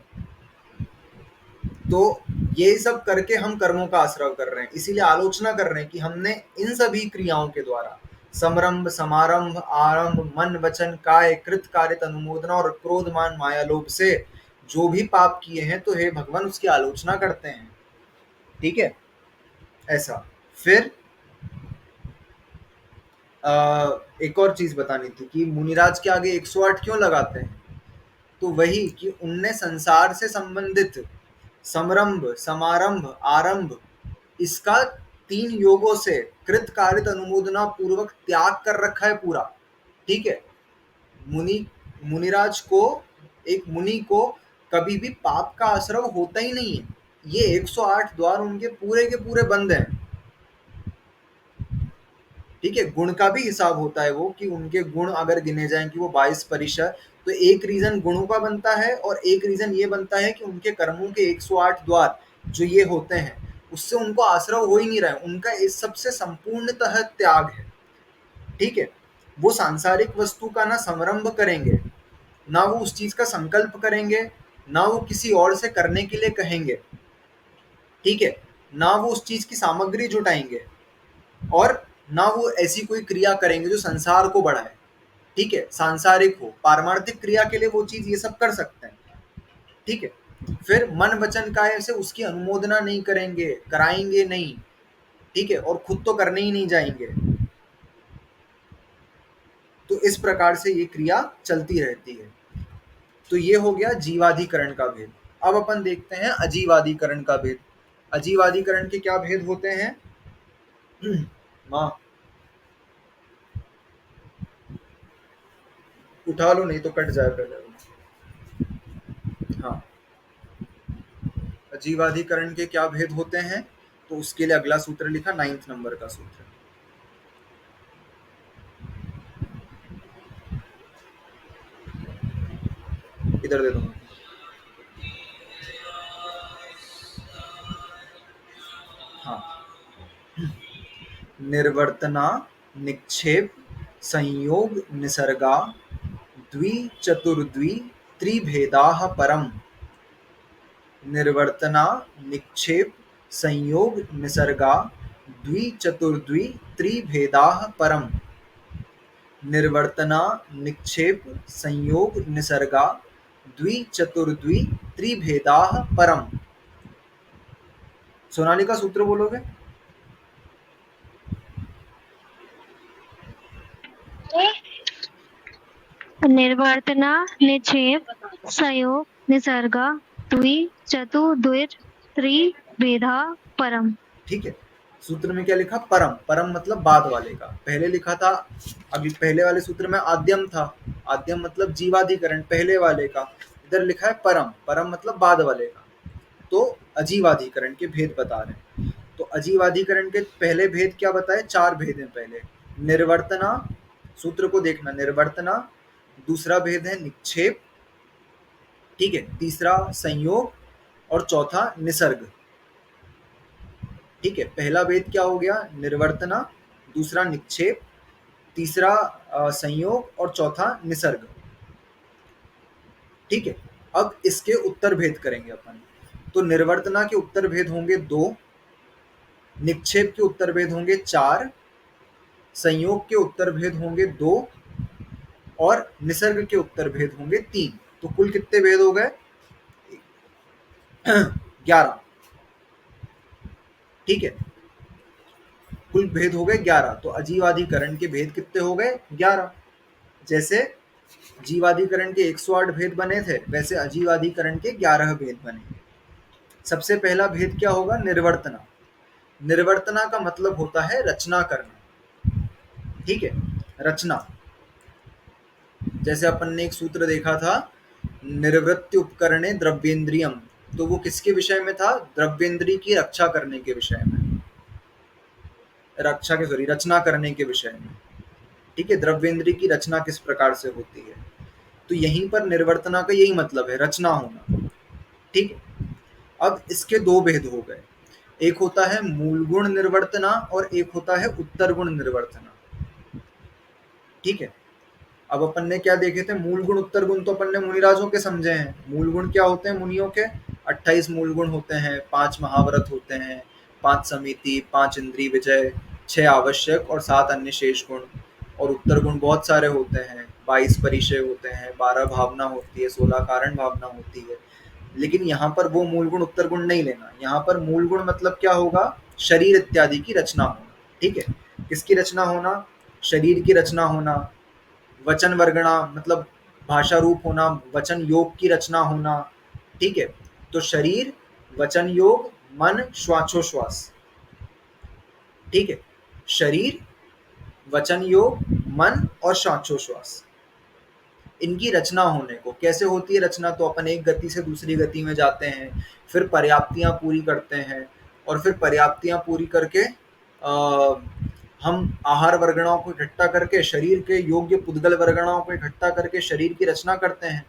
[SPEAKER 1] तो ये सब करके हम कर्मों का आश्रय कर रहे हैं, इसीलिए आलोचना कर रहे हैं कि हमने इन सभी क्रियाओं के द्वारा समरंभ, समारंभ, आरंभ, मन, वचन, काय, कृत, कारित, अनुमोदना और क्रोधमान माया लोभ से जो भी पाप किए हैं तो हे भगवान उसकी आलोचना करते हैं, ठीक है, ऐसा। फिर एक और चीज बतानी थी कि मुनिराज के आगे 108 क्यों लगाते हैं, तो वही कि उनने संसार से संबंधित समरंभ, समारंभ, आरंभ, इसका 3 योगों से कृत कारित अनुमोदना पूर्वक त्याग कर रखा है पूरा, ठीक है। मुनिराज को, एक मुनि को कभी भी पाप का आश्रव होता ही नहीं है। ये 108 द्वार उनके पूरे के पूरे बंद हैं, ठीक है। गुण का भी हिसाब होता है वो, कि उनके गुण अगर गिने जाएं कि वो 22%, तो एक रीजन गुणों का बनता है और एक रीजन ये बनता है कि उनके कर्मों के 108 द्वार जो ये होते हैं उससे उनको आश्रव हो ही नहीं रहा है, उनका इस सबसे संपूर्णतः त्याग है, ठीक है। वो सांसारिक वस्तु का ना समरंभ करेंगे, ना वो उस चीज का संकल्प करेंगे, ना वो किसी और से करने के लिए कहेंगे, ठीक है, ना वो उस चीज की सामग्री जुटाएंगे, और ना वो ऐसी कोई क्रिया करेंगे जो संसार को बढ़ाए, ठीक है, सांसारिक हो। पारमार्थिक क्रिया के लिए वो चीज ये सब कर सकते हैं, ठीक है। फिर मन वचन काया से उसकी अनुमोदना नहीं करेंगे, कराएंगे नहीं, ठीक है, और खुद तो करने ही नहीं जाएंगे। तो इस प्रकार से ये क्रिया चलती रहती है। तो ये हो गया जीवाधिकरण का भेद। अब अपन देखते हैं अजीवाधिकरण का भेद। अजीवाधिकरण के क्या भेद होते हैं? माँ उठा लो, नहीं तो कट जाए पहले। हाँ, अजीवाधिकरण के क्या भेद होते हैं, तो उसके लिए अगला सूत्र लिखा, 9th नंबर का सूत्र। इधर दे दो। हाँ, निर्वर्तना, निक्षेप, संयोग, निसर्गा, द्विचतुर्द्वि त्रिभेदाः परम। निर्वर्तना, निक्षेप, संयोग, निसर्गा, द्विचतुर्द्वि त्रिभेदाः परम। निर्वर्तना, निक्षेप, संयोग, निसर्गा, द्विचतुर्द्वि त्रिभेदाः परम। सोनाली का सूत्र बोलोगे?
[SPEAKER 5] निर्वर्तना, निक्षेप, संयोग, निसर्गा, द्वि चतुर्द्वि त्रिभेदा परम।
[SPEAKER 1] ठीक है, सूत्र में क्या लिखा? परम। परम मतलब बाद वाले का। पहले लिखा था, अभी पहले वाले सूत्र में आद्यम था, आद्यम मतलब जीवाधिकरण, पहले वाले का। इधर लिखा है परम, परम मतलब बाद वाले का। तो अजीवाधिकरण के भेद बता रहे हैं। तो अजीवाधिकरण के पहले भेद क्या बताए? 4 भेद हैं। पहले निर्वर्तना, सूत्र को देखना, निर्वर्तना। दूसरा भेद है निक्षेप, ठीक है। तीसरा संयोग, और चौथा निसर्ग, ठीक है। पहला भेद क्या हो गया? निर्वर्तना, दूसरा निक्षेप, तीसरा संयोग, और चौथा निसर्ग, ठीक है। अब इसके उत्तर भेद करेंगे अपन। तो निर्वर्तना के उत्तर भेद होंगे 2, निक्षेप के उत्तर भेद होंगे 4, संयोग के उत्तर भेद होंगे 2, और निसर्ग के उत्तर भेद होंगे 3। तो कुल कितने भेद हो गए? 11, ठीक है। कुल भेद हो गए 11। तो अजीवाधिकरण के भेद कितने हो गए? 11। जैसे जीवाधिकरण के 108 भेद बने थे, वैसे अजीवाधिकरण के 11 भेद बने। सबसे पहला भेद क्या होगा? निर्वर्तना। निर्वर्तना का मतलब होता है रचना करना, ठीक है, रचना। जैसे अपन ने एक सूत्र देखा था, निर्वृत्ति उपकरणे द्रव्येंद्रियम, तो वो किसके विषय में था? द्रव्येंद्री की रक्षा करने के विषय में, रचना करने के विषय में, ठीक है। द्रव्येंद्री की रचना किस प्रकार से होती है, तो यहीं पर निर्वर्तना का यही मतलब है, रचना होना, ठीक है। अब इसके 2 भेद हो गए, एक होता है मूल गुण निर्वर्तना और एक होता है उत्तर गुण निर्वर्तना, ठीक है। अब अपन ने क्या देखे थे? मूल गुण उत्तर गुण तो अपन ने मुनिराजों के समझे हैं। मूल गुण क्या होते हैं मुनियों के? 28 मूल गुण होते हैं, 5 महाव्रत होते हैं, 5 समिति, 5 इंद्रिय विजय, 6 आवश्यक और 7 अन्य शेष गुण। और उत्तर गुण बहुत सारे होते हैं, 22 परिचय होते हैं, 12 भावना होती है, 16 कारण भावना होती है। लेकिन यहाँ पर वो मूल गुण उत्तर गुण नहीं लेना। यहाँ पर मूल गुण मतलब क्या होगा, शरीर इत्यादि की रचना होना। ठीक है, किसकी रचना होना, शरीर की रचना होना। वचन वर्गणा मतलब भाषा रूप होना, वचन योग की रचना होना। ठीक है, तो शरीर, वचन योग, मन, श्वासोश्वास। ठीक है, शरीर, वचन योग, मन और श्वासोश्वास, इनकी रचना होने को कैसे होती है रचना, तो अपन एक गति से दूसरी गति में जाते हैं, फिर पर्याप्तियां पूरी करते हैं, और फिर पर्याप्तियां पूरी करके हम आहार वर्गणाओं को इकट्ठा करके शरीर के योग्य पुद्गल वर्गणाओं को इकट्ठा करके शरीर की रचना करते हैं,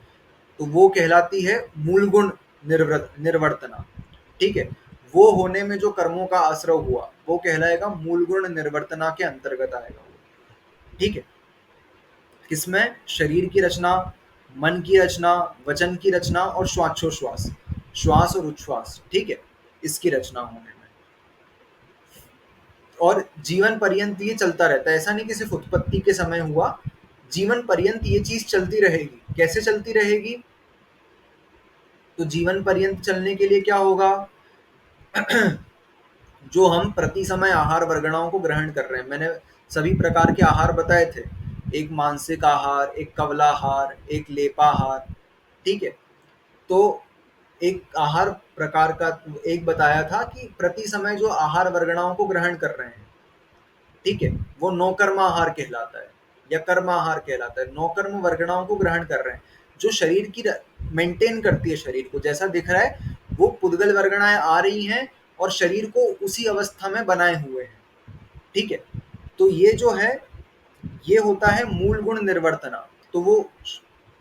[SPEAKER 1] तो वो कहलाती है मूल गुण निर्वर्तना। ठीक है, वो होने में जो कर्मों का आश्रय हुआ वो कहलाएगा मूल गुण निर्वर्तना के अंतर्गत आएगा। ठीक है, किसमें, शरीर की रचना, मन की रचना, वचन की रचना और श्वासोश्वास, श्वास और उच्छ्वास। ठीक है, इसकी रचना होने में, और जीवन पर्यंत ये चलता रहता है। ऐसा नहीं कि सिर्फ उत्पत्ति के समय हुआ, जीवन पर्यंत ये चीज चलती रहेगी। कैसे चलती रहेगी, तो जीवन पर्यंत चलने के लिए क्या होगा जो हम प्रति समय आहार वर्गणाओं को ग्रहण कर रहे हैं, मैंने सभी प्रकार के आहार बताए थे, एक मानसिक आहार, एक कवलाहार, एक लेपाहार। ठीक है, तो एक आहार प्रकार का एक बताया था कि प्रति समय जो आहार वर्गणाओं को ग्रहण कर रहे हैं, ठीक है, वो नौकर्म आहार कहलाता है या कर्म आहार कहलाता है। नौकर्म वर्गणाओं को ग्रहण कर रहे हैं, जो शरीर की मेंटेन करती है, शरीर को जैसा दिख रहा है वो पुद्गल वर्गणाएं आ रही हैं और शरीर को उसी अवस्था में बनाए हुए हैं। ठीक है, तो ये जो है ये होता है मूल गुण निर्वर्तना। तो वो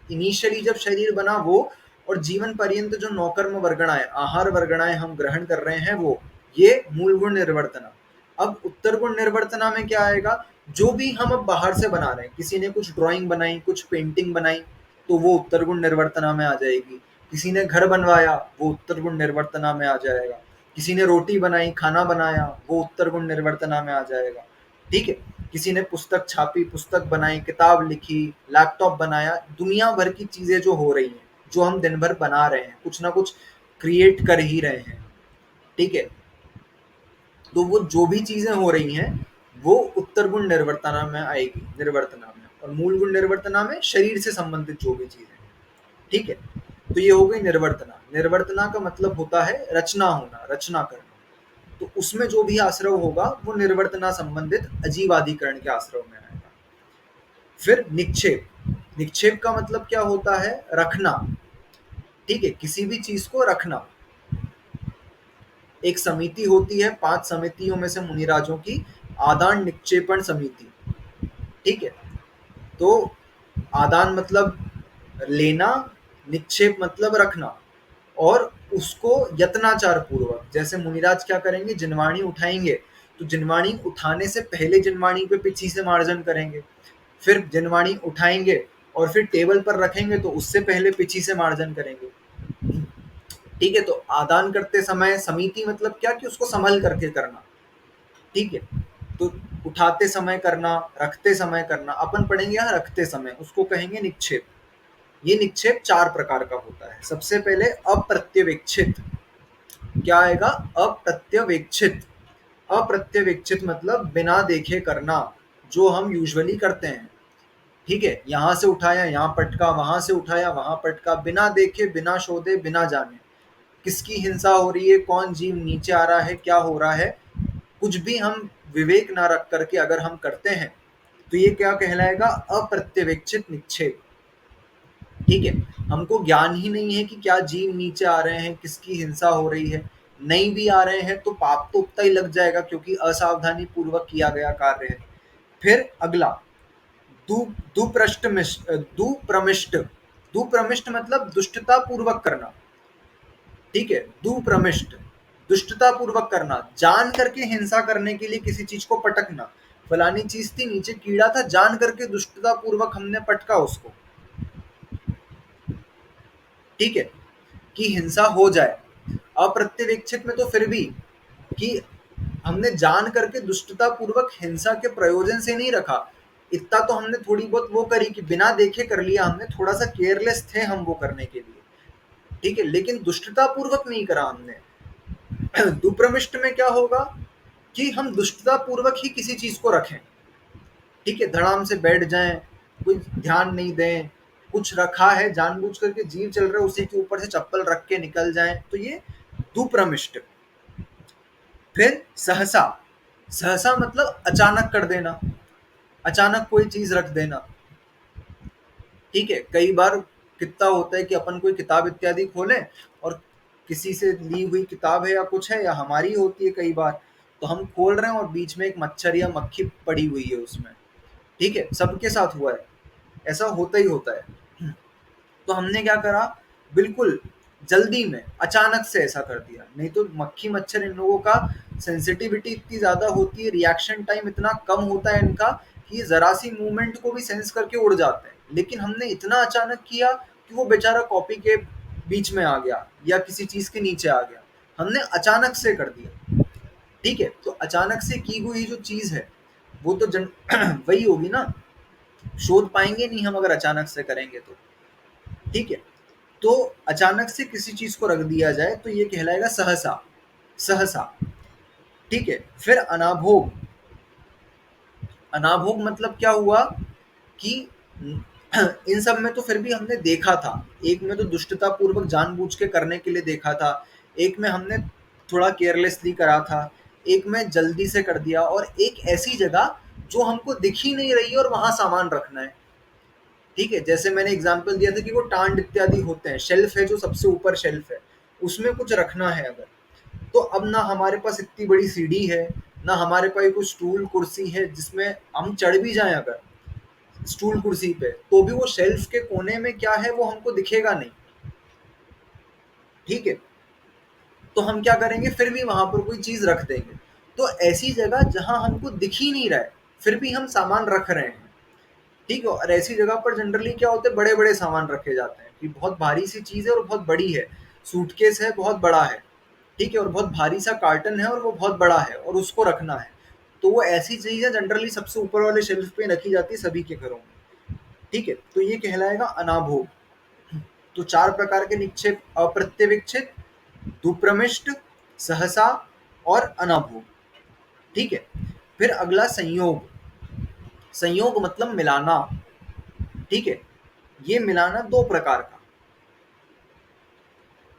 [SPEAKER 1] इनिशियली जब शरीर बना वो, और जीवन पर्यंत जो नौकर्म वर्गणाएं, आहार वर्गणाएं हम ग्रहण कर रहे हैं, वो ये मूल गुण निर्वर्तना। अब उत्तर गुण निर्वर्तना में क्या आएगा, जो भी हम अब बाहर से बना रहे हैं, किसी ने कुछ ड्राइंग बनाई, कुछ पेंटिंग बनाई, तो वो उत्तर गुण निर्वर्तना में आ जाएगी। किसी ने घर बनवाया, वो उत्तर गुण निर्वर्तना में आ जाएगा। किसी ने रोटी बनाई, खाना बनाया, वो उत्तर गुण निर्वर्तना में आ जाएगा। ठीक है, किसी ने पुस्तक छापी, पुस्तक बनाई, किताब लिखी, लैपटॉप बनाया, दुनिया भर की चीजें जो हो रही हैं, जो हम दिन भर बना रहे हैं, कुछ ना कुछ क्रिएट कर ही रहे हैं। ठीक है, तो वो जो भी चीजें हो रही हैं वो उत्तर गुण निर्वर्तना में आएगी, निर्वर्तना में। और मूल गुण निर्वर्तना में शरीर से संबंधित जो भी चीजें हैं। ठीक है, तो ये हो गई निर्वर्तना। निर्वर्तना का मतलब होता है रचना होना, रचना करना। तो उसमें जो भी आश्रव होगा वो निर्वर्तना संबंधित अजीवाधिकरण के आश्रव में आएगा। फिर निक्षेप, निक्षेप का मतलब क्या होता है, रखना। ठीक है, किसी भी चीज को रखना। एक समिति होती है, 5 समितियों में से मुनिराजों की आदान निक्षेपण समिति। ठीक है, तो आदान मतलब लेना, निक्षेप मतलब रखना, और उसको यत्नाचार पूर्वक, जैसे मुनिराज क्या करेंगे, जिनवाणी उठाएंगे तो जिनवाणी उठाने से पहले जिनवाणी पे पिछी से मार्जन करेंगे, फिर जिनवाणी उठाएंगे और फिर टेबल पर रखेंगे तो उससे पहले पिछी से मार्जन करेंगे। ठीक है, तो आदान करते समय समिति मतलब क्या, कि उसको संभल करके करना। ठीक है, तो उठाते समय करना, रखते समय करना। अपन पढ़ेंगे यहाँ रखते समय, उसको कहेंगे निक्षेप। ये निक्षेप 4 प्रकार का होता है। सबसे पहले अप्रत्यवेक्षित। क्या आएगा, अप्रत्यवेक्षित। अप्रत्यवेक्षित मतलब बिना देखे करना, जो हम यूजुअली करते हैं। ठीक है, यहाँ से उठाया, यहाँ पटका, वहां से उठाया, वहां पटका, बिना देखे, बिना शोधे, बिना जाने किसकी हिंसा हो रही है, कौन जीव नीचे आ रहा है, क्या हो रहा है, कुछ भी हम विवेक ना रख करके अगर हम करते हैं तो ये क्या कहलाएगा, अप्रत्यवेक्षित निक्षेप। ठीक है, हमको ज्ञान ही नहीं है कि क्या जीव नीचे आ रहे हैं, किसकी हिंसा हो रही है, नहीं भी आ रहे हैं तो पाप तो उतना ही लग जाएगा, क्योंकि असावधानी पूर्वक किया गया कार्य है। फिर अगला दुप्रमिष्ट। दुप्रमिष्ट मतलब दुष्टता पूर्वक करना। ठीक है, दुप्रमिष्ट दुष्टता पूर्वक करना, जान करके हिंसा करने के लिए किसी चीज को पटकना। फलानी चीज थी, नीचे कीड़ा था, जान करके दुष्टता पूर्वक हमने पटका उसको। ठीक है, कि हिंसा हो जाए। अप्रत्यवेक्षित में तो फिर भी कि हमने जान करके दुष्टता पूर्वक हिंसा के प्रयोजन से नहीं रखा, इतना तो हमने थोड़ी बहुत वो करी कि बिना देखे कर लिया हमने, थोड़ा सा केयरलेस थे हम वो करने के लिए। ठीक है, लेकिन दुष्टता पूर्वक नहीं करा हमने। दुप्रमिष्ट में क्या होगा कि हम दुष्टता पूर्वक ही किसी चीज को रखें, ठीक है, धड़ाम से बैठ जाएं, कोई ध्यान नहीं दें, कुछ रखा है जानबूझ करके जीव चल रहा है उसी के ऊपर से चप्पल रख के निकल जाएं, तो ये दुप्रमिष्ट। फिर सहसा, सहसा मतलब अचानक कर देना, अचानक कोई चीज रख देना, ठीक है। कई बार कितना होता है कि अपन कोई किताब इत्यादि खोलें और किसी से ली हुई किताब है या कुछ है या हमारी होती है कई बार, तो हम खोल रहे हैं और बीच में एक मच्छर या मक्खी पड़ी हुई है उसमें, ठीक है, सबके साथ हुआ है, ऐसा होता ही होता है। तो हमने क्या करा, बिल्कुल जल्दी में अचानक से ऐसा कर दिया। नहीं तो मक्खी मच्छर इन लोगों का सेंसिटिविटी इतनी ज्यादा होती है, रिएक्शन टाइम इतना कम होता है इनका कि ये जरा सी मूवमेंट को भी सेंस करके उड़ जाते हैं, लेकिन हमने इतना अचानक किया कि वो बेचारा कॉपी के बीच में आ गया या किसी चीज के नीचे आ गया, हमने अचानक से कर दिया, ठीक है। तो अचानक से की हुई जो चीज है वो तो वही होगी ना, शोध पाएंगे नहीं हम अगर अचानक से करेंगे तो, ठीक है। तो अचानक से किसी चीज को रख दिया जाए तो ये कहलाएगा सहसा, सहसा, ठीक है। फिर अनाभोग, अनाभोग मतलब क्या हुआ कि इन सब में तो फिर भी हमने देखा था, एक में तो दुष्टता पूर्वक जानबूझ के करने के लिए देखा था, एक में हमने थोड़ा केयरलेसली करा था, एक में जल्दी से कर दिया, और एक ऐसी जगह जो हमको दिख ही नहीं रही है और वहां सामान रखना है, ठीक है। जैसे मैंने एग्जांपल दिया था कि वो टांड इत्यादि होते हैं, शेल्फ है जो सबसे ऊपर शेल्फ है, उसमें कुछ रखना है अगर, तो अब ना हमारे पास इतनी बड़ी सीढ़ी है, ना हमारे पास कोई स्टूल कुर्सी है जिसमें हम चढ़ भी जाएं अगर स्टूल कुर्सी पे, तो भी वो शेल्फ के कोने में क्या है वो हमको दिखेगा नहीं, ठीक है। तो हम क्या करेंगे, फिर भी वहां पर कोई चीज रख देंगे। तो ऐसी जगह जहां हमको दिख ही नहीं रहा है फिर भी हम सामान रख रहे हैं, ठीक है। और ऐसी जगह पर जनरली क्या होते हैं, बड़े बड़े सामान रखे जाते हैं कि बहुत भारी सी चीज है और बहुत बड़ी है, सूटकेस है बहुत बड़ा है, ठीक है, और बहुत भारी सा कार्टन है और वो बहुत बड़ा है और उसको रखना है, तो वो ऐसी चीज है जनरली सबसे ऊपर वाले शेल्फ पे रखी जाती है सभी के घरों में, ठीक है। तो ये कहलाएगा अनाभोग। तो 4 प्रकार के निक्षेप, अप्रत्यविक्षित, दुप्रमिष्ट, सहसा और अनाभोग, ठीक है। फिर अगला संयोग, संयोग मतलब मिलाना, ठीक है। ये मिलाना दो प्रकार का,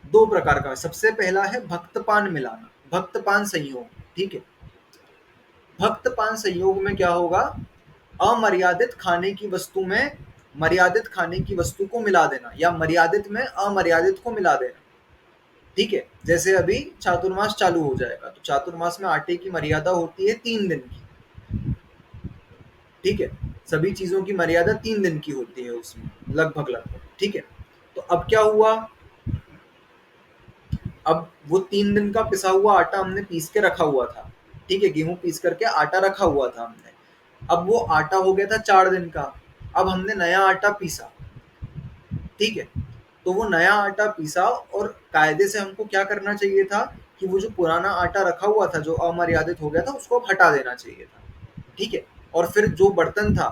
[SPEAKER 1] दो प्रकार का। सबसे पहला है भक्तपान मिलाना, भक्तपान संयोग, ठीक है। भक्तपान संयोग में क्या होगा, अमर्यादित खाने की वस्तु में मर्यादित खाने की वस्तु को मिला देना, या मर्यादित में अमर्यादित को मिला देना, ठीक है। जैसे अभी चातुर्मास चालू हो जाएगा, तो चातुर्मास में आटे की मर्यादा होती है 3 दिन की, ठीक है। सभी चीजों की मर्यादा 3 दिन की होती है उसमें लगभग लगभग, ठीक है। तो अब क्या हुआ, अब वो 3 दिन का पिसा हुआ आटा हमने पीस के रखा हुआ था, ठीक है, गेहूं पीस करके आटा रखा हुआ था हमने, अब वो आटा हो गया था 4 दिन का, अब हमने नया आटा पीसा, ठीक है। तो वो नया आटा पीसा और कायदे से हमको क्या करना चाहिए था कि वो जो पुराना आटा रखा हुआ था जो अमर्यादित हो गया था उसको अब हटा देना चाहिए था, ठीक है। और फिर जो बर्तन था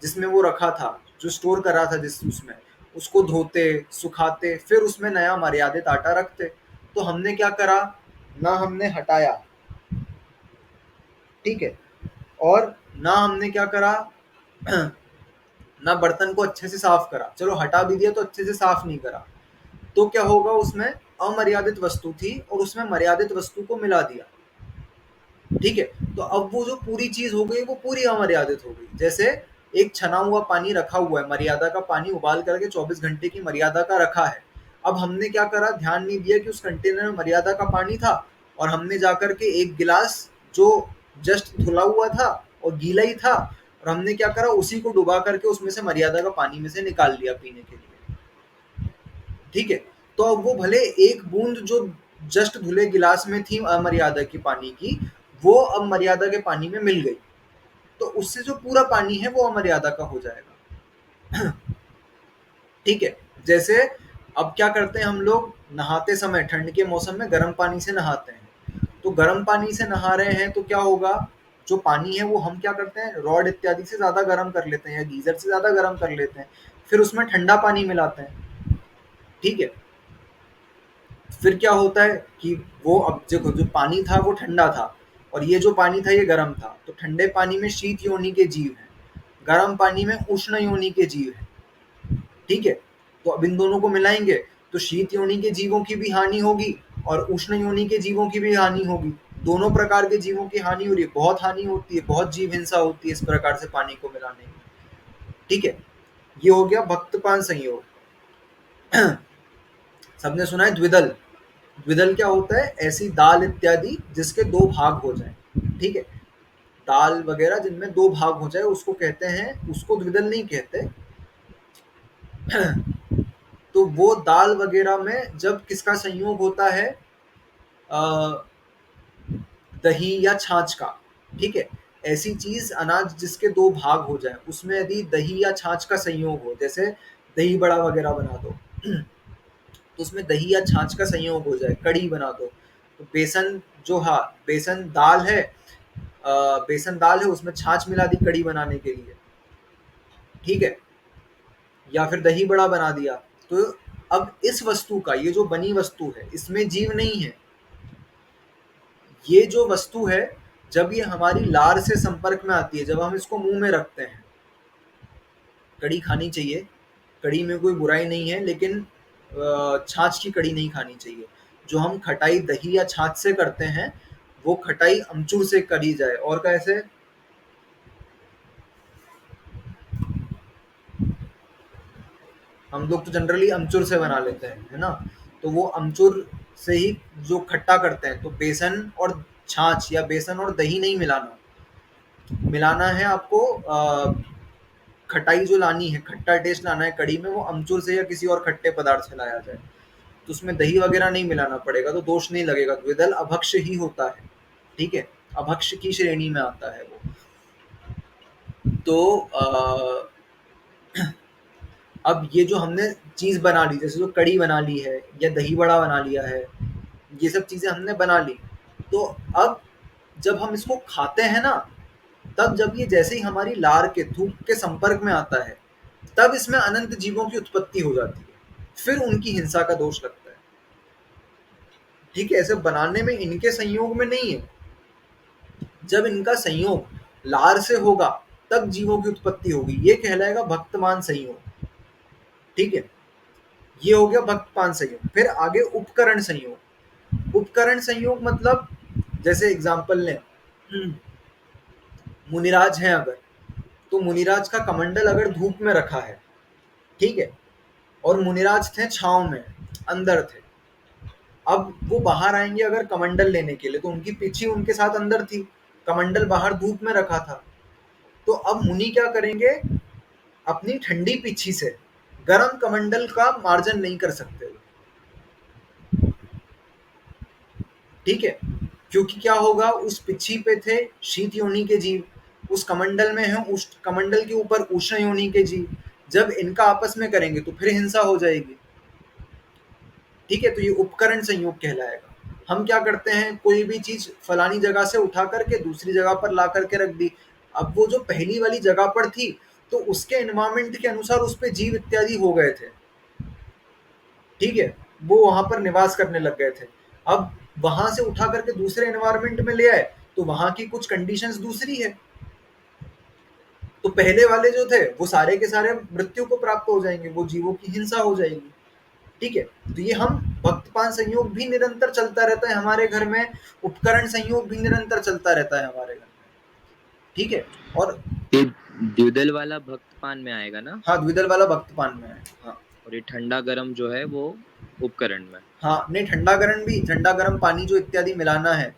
[SPEAKER 1] जिसमें वो रखा था, जो स्टोर करा था जिस उसमें, उसको धोते सुखाते फिर उसमें नया मर्यादित आटा रखते। तो हमने क्या करा, ना हमने हटाया, ठीक है, और ना हमने क्या करा ना बर्तन को अच्छे से साफ करा, चलो हटा भी दिया तो अच्छे से साफ नहीं करा, तो क्या होगा, उसमें अमर्यादित वस्तु थी और उसमें मर्यादित वस्तु को मिला दिया, ठीक है। तो अब वो जो पूरी चीज हो गई वो पूरी अमर्यादित हो गई। जैसे एक छना हुआ पानी रखा हुआ है, मर्यादा का पानी उबाल करके 24 घंटे की मर्यादा का रखा है, अब हमने क्या करा, ध्यान नहीं दिया कि उस कंटेनर में मर्यादा का पानी था और हमने जाकर के एक गिलास जो जस्ट धुला हुआ था और गीला ही था, और हमने क्या करा, उसी को डुबा करके उसमें से मर्यादा का पानी में से निकाल लिया पीने के लिए, ठीक है। तो अब वो भले एक बूंद जो जस्ट धुले गिलास में थी अमर्यादा की पानी की, वो अब मर्यादा के पानी में मिल गई, तो उससे जो पूरा पानी है वो अमर्यादा का हो जाएगा, ठीक है। जैसे अब क्या करते हैं हम लोग, नहाते समय ठंड के मौसम में गर्म पानी से नहाते हैं, तो गर्म पानी से नहा रहे हैं तो क्या होगा, जो पानी है वो हम क्या करते हैं, रॉड इत्यादि से ज्यादा गर्म कर लेते हैं या गीजर से ज्यादा गर्म कर लेते हैं, फिर उसमें ठंडा पानी मिलाते हैं, ठीक है। फिर क्या होता है कि वो अब देखो जो पानी था वो ठंडा था और ये जो पानी था ये गर्म था, तो ठंडे पानी में शीत योनि के जीव हैं, गर्म पानी में उष्ण योनि के जीव हैं। ठीक है, तो अब इन दोनों को मिलाएंगे तो शीत योनि के जीवों की भी हानि होगी और उष्ण योनि के जीवों की भी हानि होगी। दोनों प्रकार के जीवों की हानि हो रही है, बहुत हानि होती है, बहुत जीव हिंसा होती है इस प्रकार से पानी को मिलाने में। ठीक है, ये हो गया भक्तपान संयोग। सबने सुना है द्विदल। द्विदल क्या होता है? ऐसी दाल इत्यादि जिसके दो भाग हो जाए। ठीक है, दाल वगैरह जिनमें दो भाग हो जाए उसको कहते हैं, उसको द्विदल नहीं कहते। तो वो दाल वगैरह में जब किसका संयोग होता है, दही या छाछ का। ठीक है, ऐसी चीज अनाज जिसके दो भाग हो जाए, उसमें यदि दही या छाछ का संयोग हो, जैसे दही बड़ा वगैरह बना दो तो उसमें दही या छाछ का संयोग हो जाए, कड़ी बना दो, तो बेसन जो, हाँ बेसन दाल है, बेसन दाल है उसमें छाछ मिला दी कड़ी बनाने के लिए। ठीक है, या फिर दही बड़ा बना दिया, तो अब इस वस्तु का, ये जो बनी वस्तु है इसमें जीव नहीं है। ये जो वस्तु है जब ये हमारी लार से संपर्क में आती है, जब हम इसको मुंह में रखते हैं, कड़ी खानी चाहिए, कड़ी में कोई बुराई नहीं है, लेकिन छाछ की कड़ी नहीं खानी चाहिए। जो हम खटाई दही या छाछ से करते हैं वो खटाई अमचूर से करी जाए। और कैसे? हम लोग तो जनरली अमचूर से बना लेते हैं, है ना, तो वो अमचूर से ही जो खट्टा करते हैं, तो बेसन और छाछ या बेसन और दही नहीं मिलाना, मिलाना है आपको खटाई जो लानी है, खट्टा टेस्ट लाना है कड़ी में, वो अमचूर से या किसी और खट्टे पदार्थ से लाया जाए, तो उसमें दही वगैरह नहीं मिलाना पड़ेगा, तो दोष नहीं लगेगा। द्विदल अभक्ष ही होता है। ठीक है, अभक्ष की श्रेणी में आता है वो। तो अब ये जो हमने चीज बना ली, जैसे जो कड़ी बना ली है या दही बड़ा बना लिया है, ये सब चीजें हमने बना ली, तो अब जब हम इसको खाते हैं ना, तब जब ये जैसे ही हमारी लार के, थूक के संपर्क में आता है, तब इसमें अनंत जीवों की उत्पत्ति हो जाती है, फिर उनकी हिंसा का दोष लगता है। ठीक है, ऐसे बनाने में इनके संयोग में नहीं है, जब इनका संयोग लार से होगा तब जीवों की उत्पत्ति होगी, ये कहलाएगा भक्तमान संयोग। ठीक है, ये हो गया भक्तपान संयोग। फिर आगे उपकरण संयोग। उपकरण संयोग मतलब, जैसे एग्जांपल लें, मुनिराज हैं अगर, तो मुनिराज का कमंडल अगर धूप में रखा है, ठीक है, और मुनिराज थे छांव में, अंदर थे, अब वो बाहर आएंगे अगर कमंडल लेने के लिए, तो उनकी पीछी उनके साथ अंदर थी, कमंडल बाहर धूप में रखा था, तो अब मुनि क्या करेंगे, अपनी ठंडी पीछी से गरम कमंडल का मार्जन नहीं कर सकते। ठीक है, क्योंकि क्या होगा, उस पिच्छी पे थे शीत योनि के जीव, उस कमंडल में है, उस कमंडल के ऊपर उष्ण योनि के जीव, जब इनका आपस में करेंगे तो फिर हिंसा हो जाएगी। ठीक है, तो ये उपकरण संयोग कहलाएगा। हम क्या करते हैं, कोई भी चीज फलानी जगह से उठा करके दूसरी जगह पर ला करके रख दी, अब वो जो पहली वाली जगह पर थी तो उसके एनवायरमेंट के अनुसार उस पे जीव इत्यादि हो गए थे। ठीक है, वो वहां पर निवास करने लग गए थे, अब वहां से उठा करके दूसरे एनवायरमेंट में ले आए तो वहां की कुछ कंडीशंस दूसरी है, तो पहले वाले जो थे वो सारे के सारे मृत्यु को प्राप्त हो जाएंगे, वो जीवों की हिंसा हो जाएगी। ठीक है, तो ये हम भक्तपान संयोग भी निरंतर चलता रहता है हमारे घर में, उपकरण संयोग भी निरंतर चलता रहता है हमारे घर में। ठीक है, और
[SPEAKER 4] ये द्विदल वाला भक्तपान में आएगा ना?
[SPEAKER 1] हाँ, द्विदल वाला भक्तपान में है। हाँ,
[SPEAKER 4] और ये ठंडा गरम जो है वो उपकरण में।
[SPEAKER 1] हाँ, नहीं, ठंडा गरम भी, ठंडा गरम पानी जो इत्यादि मिलाना है,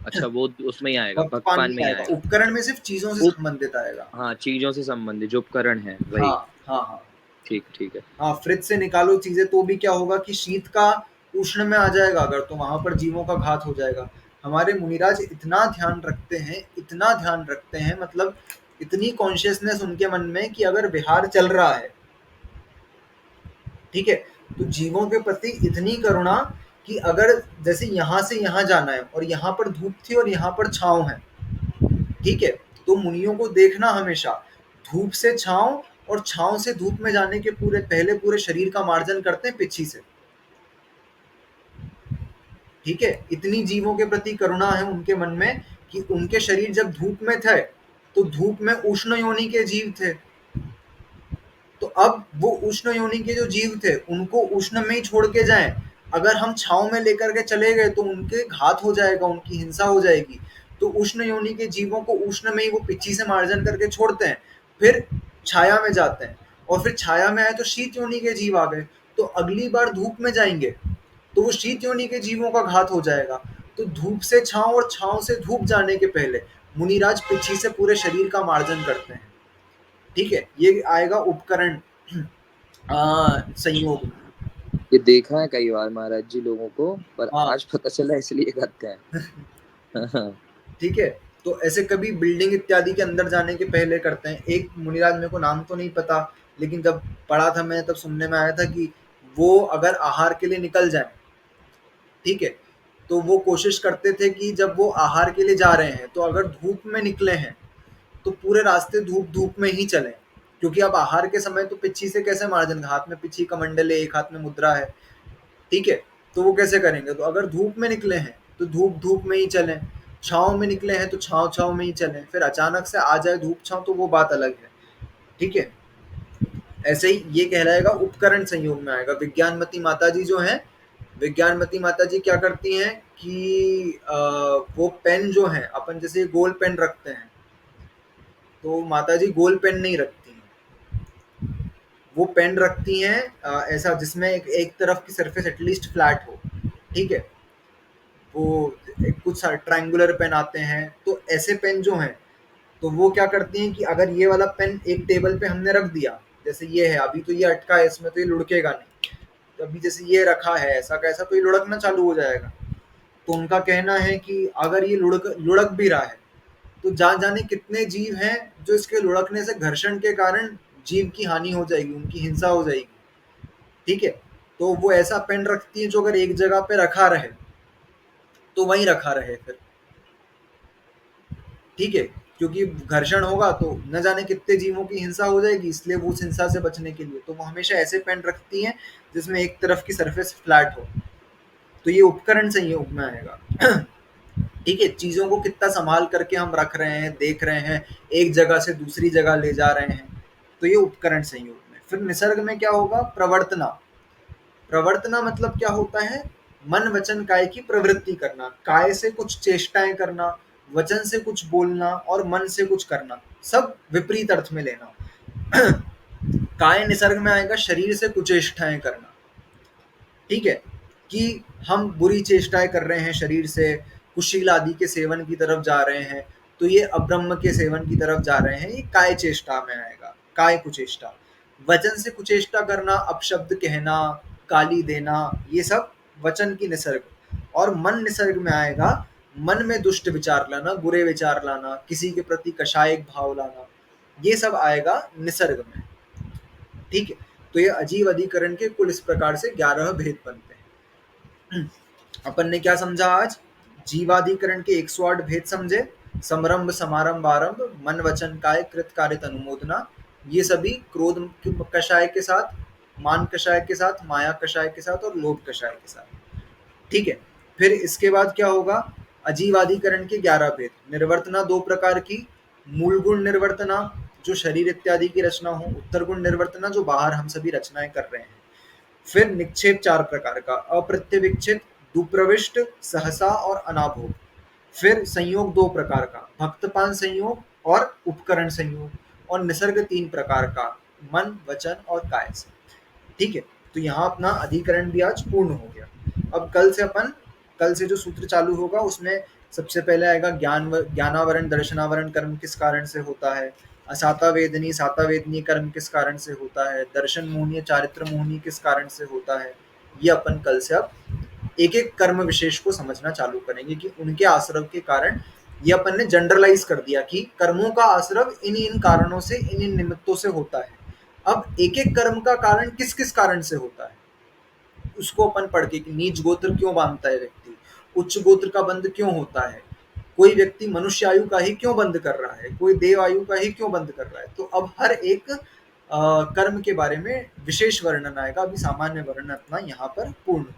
[SPEAKER 4] अच्छा, वो उसमें ही आएगा,
[SPEAKER 1] भक्तपान
[SPEAKER 4] भक्तपान
[SPEAKER 1] नहीं
[SPEAKER 4] में ही
[SPEAKER 1] आएगा,
[SPEAKER 4] आएगा।
[SPEAKER 1] उपकरण में सिर्फ चीजों से संबंधित आएगा।
[SPEAKER 4] हाँ, चीजों से संबंधित जो उपकरण है वही।
[SPEAKER 1] हाँ हाँ हाँ
[SPEAKER 4] ठीक है।
[SPEAKER 1] हाँ, फ्रिज से निकालो चीजें तो भी क्या होगा कि शीत का उष्ण में आ जाएगा अगर, तो वहां पर जीवों का घात हो जाएगा। हमारे मुनिराज इतना ध्यान रखते हैं, इतना ध्यान रखते हैं, मतलब इतनी कॉन्शियसनेस उनके मन में कि अगर विहार चल रहा है, ठीक है, तो जीवों के प्रति इतनी करुणा कि अगर जैसे यहाँ से यहाँ जाना है और यहाँ पर धूप थी और यहाँ पर छांव है, ठीक है, तो मुनियों को देखना हमेशा धूप से छांव और छांव से धूप में जाने के पूरे पहले पूरे शरीर का मार्जन करते हैं पिछी से। ठीक है, इतनी जीवों के प्रति करुणा है उनके मन में कि उनके शरीर जब धूप में थे तो धूप में उष्ण योनि के जीव थे, तो अब वो उष्ण योनि के जो जीव थे उनको उष्ण में ही छोड़ के जाएं, अगर हम छाव में लेकर के चले गए तो उनके घात हो जाएगा, उनकी हिंसा हो जाएगी। तो उष्ण योनि के जीवों को उष्ण में ही वो पिच्ची से मार्जन करके छोड़ते हैं, फिर छाया में जाते हैं, और फिर छाया में आए तो शीत योनि के जीव आ गए, तो अगली बार धूप में जाएंगे तो वो शीत योनि के जीवों का घात हो जाएगा। तो धूप से छांव और छांव से धूप जाने के पहले मुनिराज पिच्छी से पूरे शरीर का मार्जन करते हैं। ठीक है, ये आएगा उपकरण संयोग में।
[SPEAKER 4] ये देखा है कई बार महाराज जी लोगों को, पर
[SPEAKER 1] हाँ।
[SPEAKER 4] आज पता चला इसलिए करते हैं।
[SPEAKER 1] ठीक है, तो ऐसे कभी बिल्डिंग इत्यादि के अंदर जाने के पहले करते हैं। एक मुनिराज, मेरे को नाम तो नहीं पता, लेकिन जब पढ़ा था मैं तब सुनने में आया था कि वो अगर आहार के लिए निकल जाए, ठीक है, तो वो कोशिश करते थे कि जब वो आहार के लिए जा रहे हैं तो अगर धूप में निकले हैं तो पूरे रास्ते धूप में ही चलें, क्योंकि अब आहार के समय तो पिच्छी से कैसे मार्जन, हाथ में पिच्छी कमंडल है, एक हाथ में मुद्रा है, ठीक है, तो वो कैसे करेंगे। तो अगर धूप में निकले हैं तो धूप में ही चलें, छाँव में निकले हैं तो छाँव में ही चलें, फिर अचानक से आ जाए धूप छाँव तो वो बात अलग है। ठीक है, ऐसे ही ये कहलाएगा उपकरण संयोग में आएगा। विज्ञानमती माता जी जो है, विज्ञानमती माता जी क्या करती हैं कि वो पेन जो है, अपन जैसे गोल पेन रखते हैं, तो माता जी गोल पेन नहीं रखती हैं, वो पेन रखती हैं ऐसा जिसमें एक तरफ की सरफेस एटलीस्ट फ्लैट हो। ठीक है, वो कुछ ट्रायंगुलर पेन आते हैं, तो ऐसे पेन जो हैं तो वो क्या करती हैं कि अगर ये वाला पेन एक टेबल पे हमने रख दिया, जैसे ये है, अभी तो ये अटका है, इसमें तो ये लुढ़केगा नहीं, तो अभी जैसे ये रखा है ऐसा कैसा, तो ये लुढ़कना चालू हो जाएगा। तो उनका कहना है कि अगर ये लुढ़क भी रहा है तो जाने कितने जीव हैं जो इसके लुढ़कने से घर्षण के कारण जीव की हानि हो जाएगी, उनकी हिंसा हो जाएगी। ठीक है, तो वो ऐसा पेन रखती है जो अगर एक जगह पे रखा रहे तो वहीं रखा रहे फिर। ठीक है, क्योंकि घर्षण होगा तो न जाने कितने जीवों की हिंसा हो जाएगी, इसलिए वो उस हिंसा से बचने के लिए तो वो हमेशा ऐसे पेन रखती हैं जिसमें एक तरफ की सरफेस फ्लैट हो। तो ये उपकरण संयोग में आएगा। ठीक है, चीजों को कितना संभाल करके हम रख रहे हैं, देख रहे हैं, एक जगह से दूसरी जगह ले जा रहे हैं, तो ये उपकरण संयोग में। फिर निसर्ग में क्या होगा, प्रवर्तना। प्रवर्तना मतलब क्या होता है, मन वचन काय की प्रवृत्ति करना, काय से कुछ चेष्टाएं करना, वचन से कुछ बोलना और मन से कुछ करना, सब विपरीत अर्थ में लेना। काय निसर्ग में आएगा शरीर से कुचेष्टाएं करना। ठीक है, कि हम बुरी चेष्टाएं कर रहे हैं शरीर से, कुशील आदि के सेवन की तरफ जा रहे हैं, तो ये अब्रह्म के सेवन की तरफ जा रहे हैं, ये काय चेष्टा में आएगा, काय कुचेष्टा। वचन से कुचेष्टा करना, अपशब्द कहना, गाली देना, ये सब वचन की निसर्ग। और मन निसर्ग में आएगा, मन में दुष्ट विचार लाना, बुरे विचार लाना, किसी के प्रति कषायक भाव लाना, ये सब आएगा निसर्ग में। ठीक है, तो ये अजीव अधिकरण के कुल इस प्रकार से 11 भेद बनते हैं। अपन ने क्या समझा आज, जीवाधिकरण के 108 भेद समझे, समरंभ समारंभ आरंभ, मन वचन काय कृत कारित अनुमोदना, ये सभी क्रोध कषाय के साथ, मान कषाय के साथ, माया कषाय के साथ और लोभ कषाय के साथ। ठीक है, फिर इसके बाद क्या होगा, अजीवाधिकरण के 11 भेद। निर्वर्तना 2 प्रकार की, मूल गुण निर्वर्तना जो शरीर इत्यादि की रचना हो, उत्तर गुण निर्वर्तना जो बाहर हम सभी रचनाएं कर रहे हैं। फिर निक्षेप 4 प्रकार का, अप्रत्यविक्षित, दुप्रविष्ट, सहसा और अनाभोग। फिर संयोग 2 प्रकार का, भक्तपान संयोग और उपकरण संयोग। और निसर्ग 3 प्रकार का, मन वचन और काय से। ठीक है, तो यहाँ अपना अधिकरण भी आज पूर्ण हो गया। अब कल से जो सूत्र चालू होगा उसमें सबसे पहले आएगा ज्ञानावरण दर्शनावरण कर्म किस कारण से होता है, असाता वेदनी कर्म किस कारण से होता है, दर्शन मोहनीय चारित्र मोहनी किस कारण से होता है। ये अपन कल से अब एक एक कर्म विशेष को समझना चालू करेंगे कि उनके आश्रव के कारण, ये अपन ने जनरलाइज कर दिया कि कर्मों का आश्रव इन कारणों से, इन निमित्तों से होता है। अब एक एक कर्म का कारण किस किस कारण से होता है उसको अपन पढ़ के, कि नीच गोत्र क्यों बांधता है व्यक्ति, उच्च गोत्र का बंध क्यों होता है, कोई व्यक्ति मनुष्य आयु का ही क्यों बंद कर रहा है, कोई देव आयु का ही क्यों बंद कर रहा है। तो अब हर एक कर्म के बारे में विशेष वर्णन आएगा। अभी सामान्य वर्णन अपना यहाँ पर पूर्ण हुआ।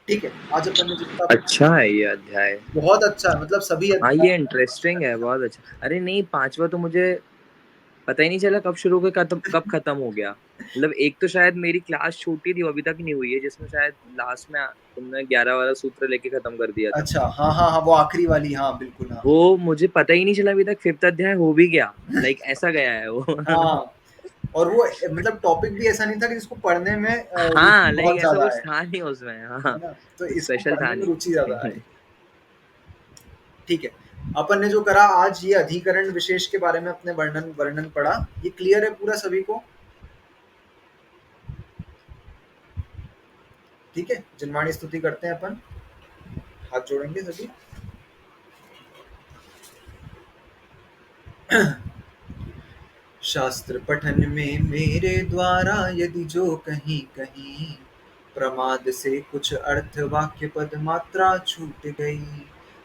[SPEAKER 1] ठीक है, आज अपन ने जितना
[SPEAKER 4] अच्छा है ये अध्याय।
[SPEAKER 1] बहुत अच्छा है, मतलब सभी
[SPEAKER 4] हाँ
[SPEAKER 1] अध्याय
[SPEAKER 4] ये इंटरेस्टिंग है, बहुत अच्छा। अरे नहीं, 5वां तो मुझे पता ही नहीं चला कब शुरू हुआ कब खत्म हो गया। मतलब एक तो शायद मेरी क्लास छूटी थी, वो अभी तक नहीं हुई है, जिसमें शायद लास्ट में तुमने 11 वाला सूत्र लेके खत्म कर दिया था।
[SPEAKER 1] अच्छा, हाँ हाँ हाँ, वो आखिरी वाली, हाँ बिल्कुल, हाँ
[SPEAKER 4] वो मुझे पता ही नहीं चला अभी तक 5th अध्याय हो भी गया। लाइक ऐसा गया है वो।
[SPEAKER 1] हाँ। और वो मतलब टॉपिक भी ऐसा नहीं था कि जिसको पढ़ने में
[SPEAKER 4] हाँ,
[SPEAKER 1] रुचि
[SPEAKER 4] लाइक
[SPEAKER 1] बहुत
[SPEAKER 4] ऐसा
[SPEAKER 1] ज्यादा
[SPEAKER 4] कुछ
[SPEAKER 1] है
[SPEAKER 4] था नहीं उसमें। हाँ,
[SPEAKER 1] है ना, तो
[SPEAKER 4] कुछ
[SPEAKER 1] इसको
[SPEAKER 4] स्पेशल था
[SPEAKER 1] पढ़ने में रुचि ज्यादा
[SPEAKER 4] नहीं।
[SPEAKER 1] है। ठीक है, अपन ने जो करा आज, ये अधिकरण विशेष के बारे में अपने वर्णन वर्णन पढ़ा। ये क्लियर है पूरा सभी को? ठीक है, जिनवाणी स्तुति करते हैं अपन, हाथ जोड़ेंगे सभी। शास्त्र पठन में मेरे द्वारा यदि जो कहीं कहीं प्रमाद से कुछ अर्थ वाक्य पद मात्रा छूट गई,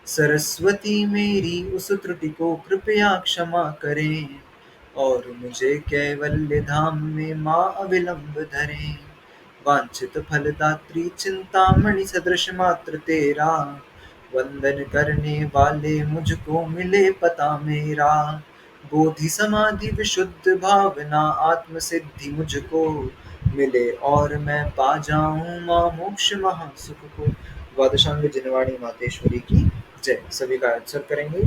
[SPEAKER 1] सरस्वती मेरी उस त्रुटि को कृपया क्षमा करें, और मुझे कैवल्य धाम में माँ अविलंब धरें। वांछित फलदात्री चिंतामणि सदृश मात्र तेरा, वंदन करने वाले मुझको मिले पता मेरा। बोधि समाधि विशुद्ध भावना आत्म सिद्धि मुझको मिले, और मैं पा जाऊं माँ मोक्ष महासुख को। द्वादशांग जिनवाणी मातेश्वरी की जय। सभी का आंसर करेंगे।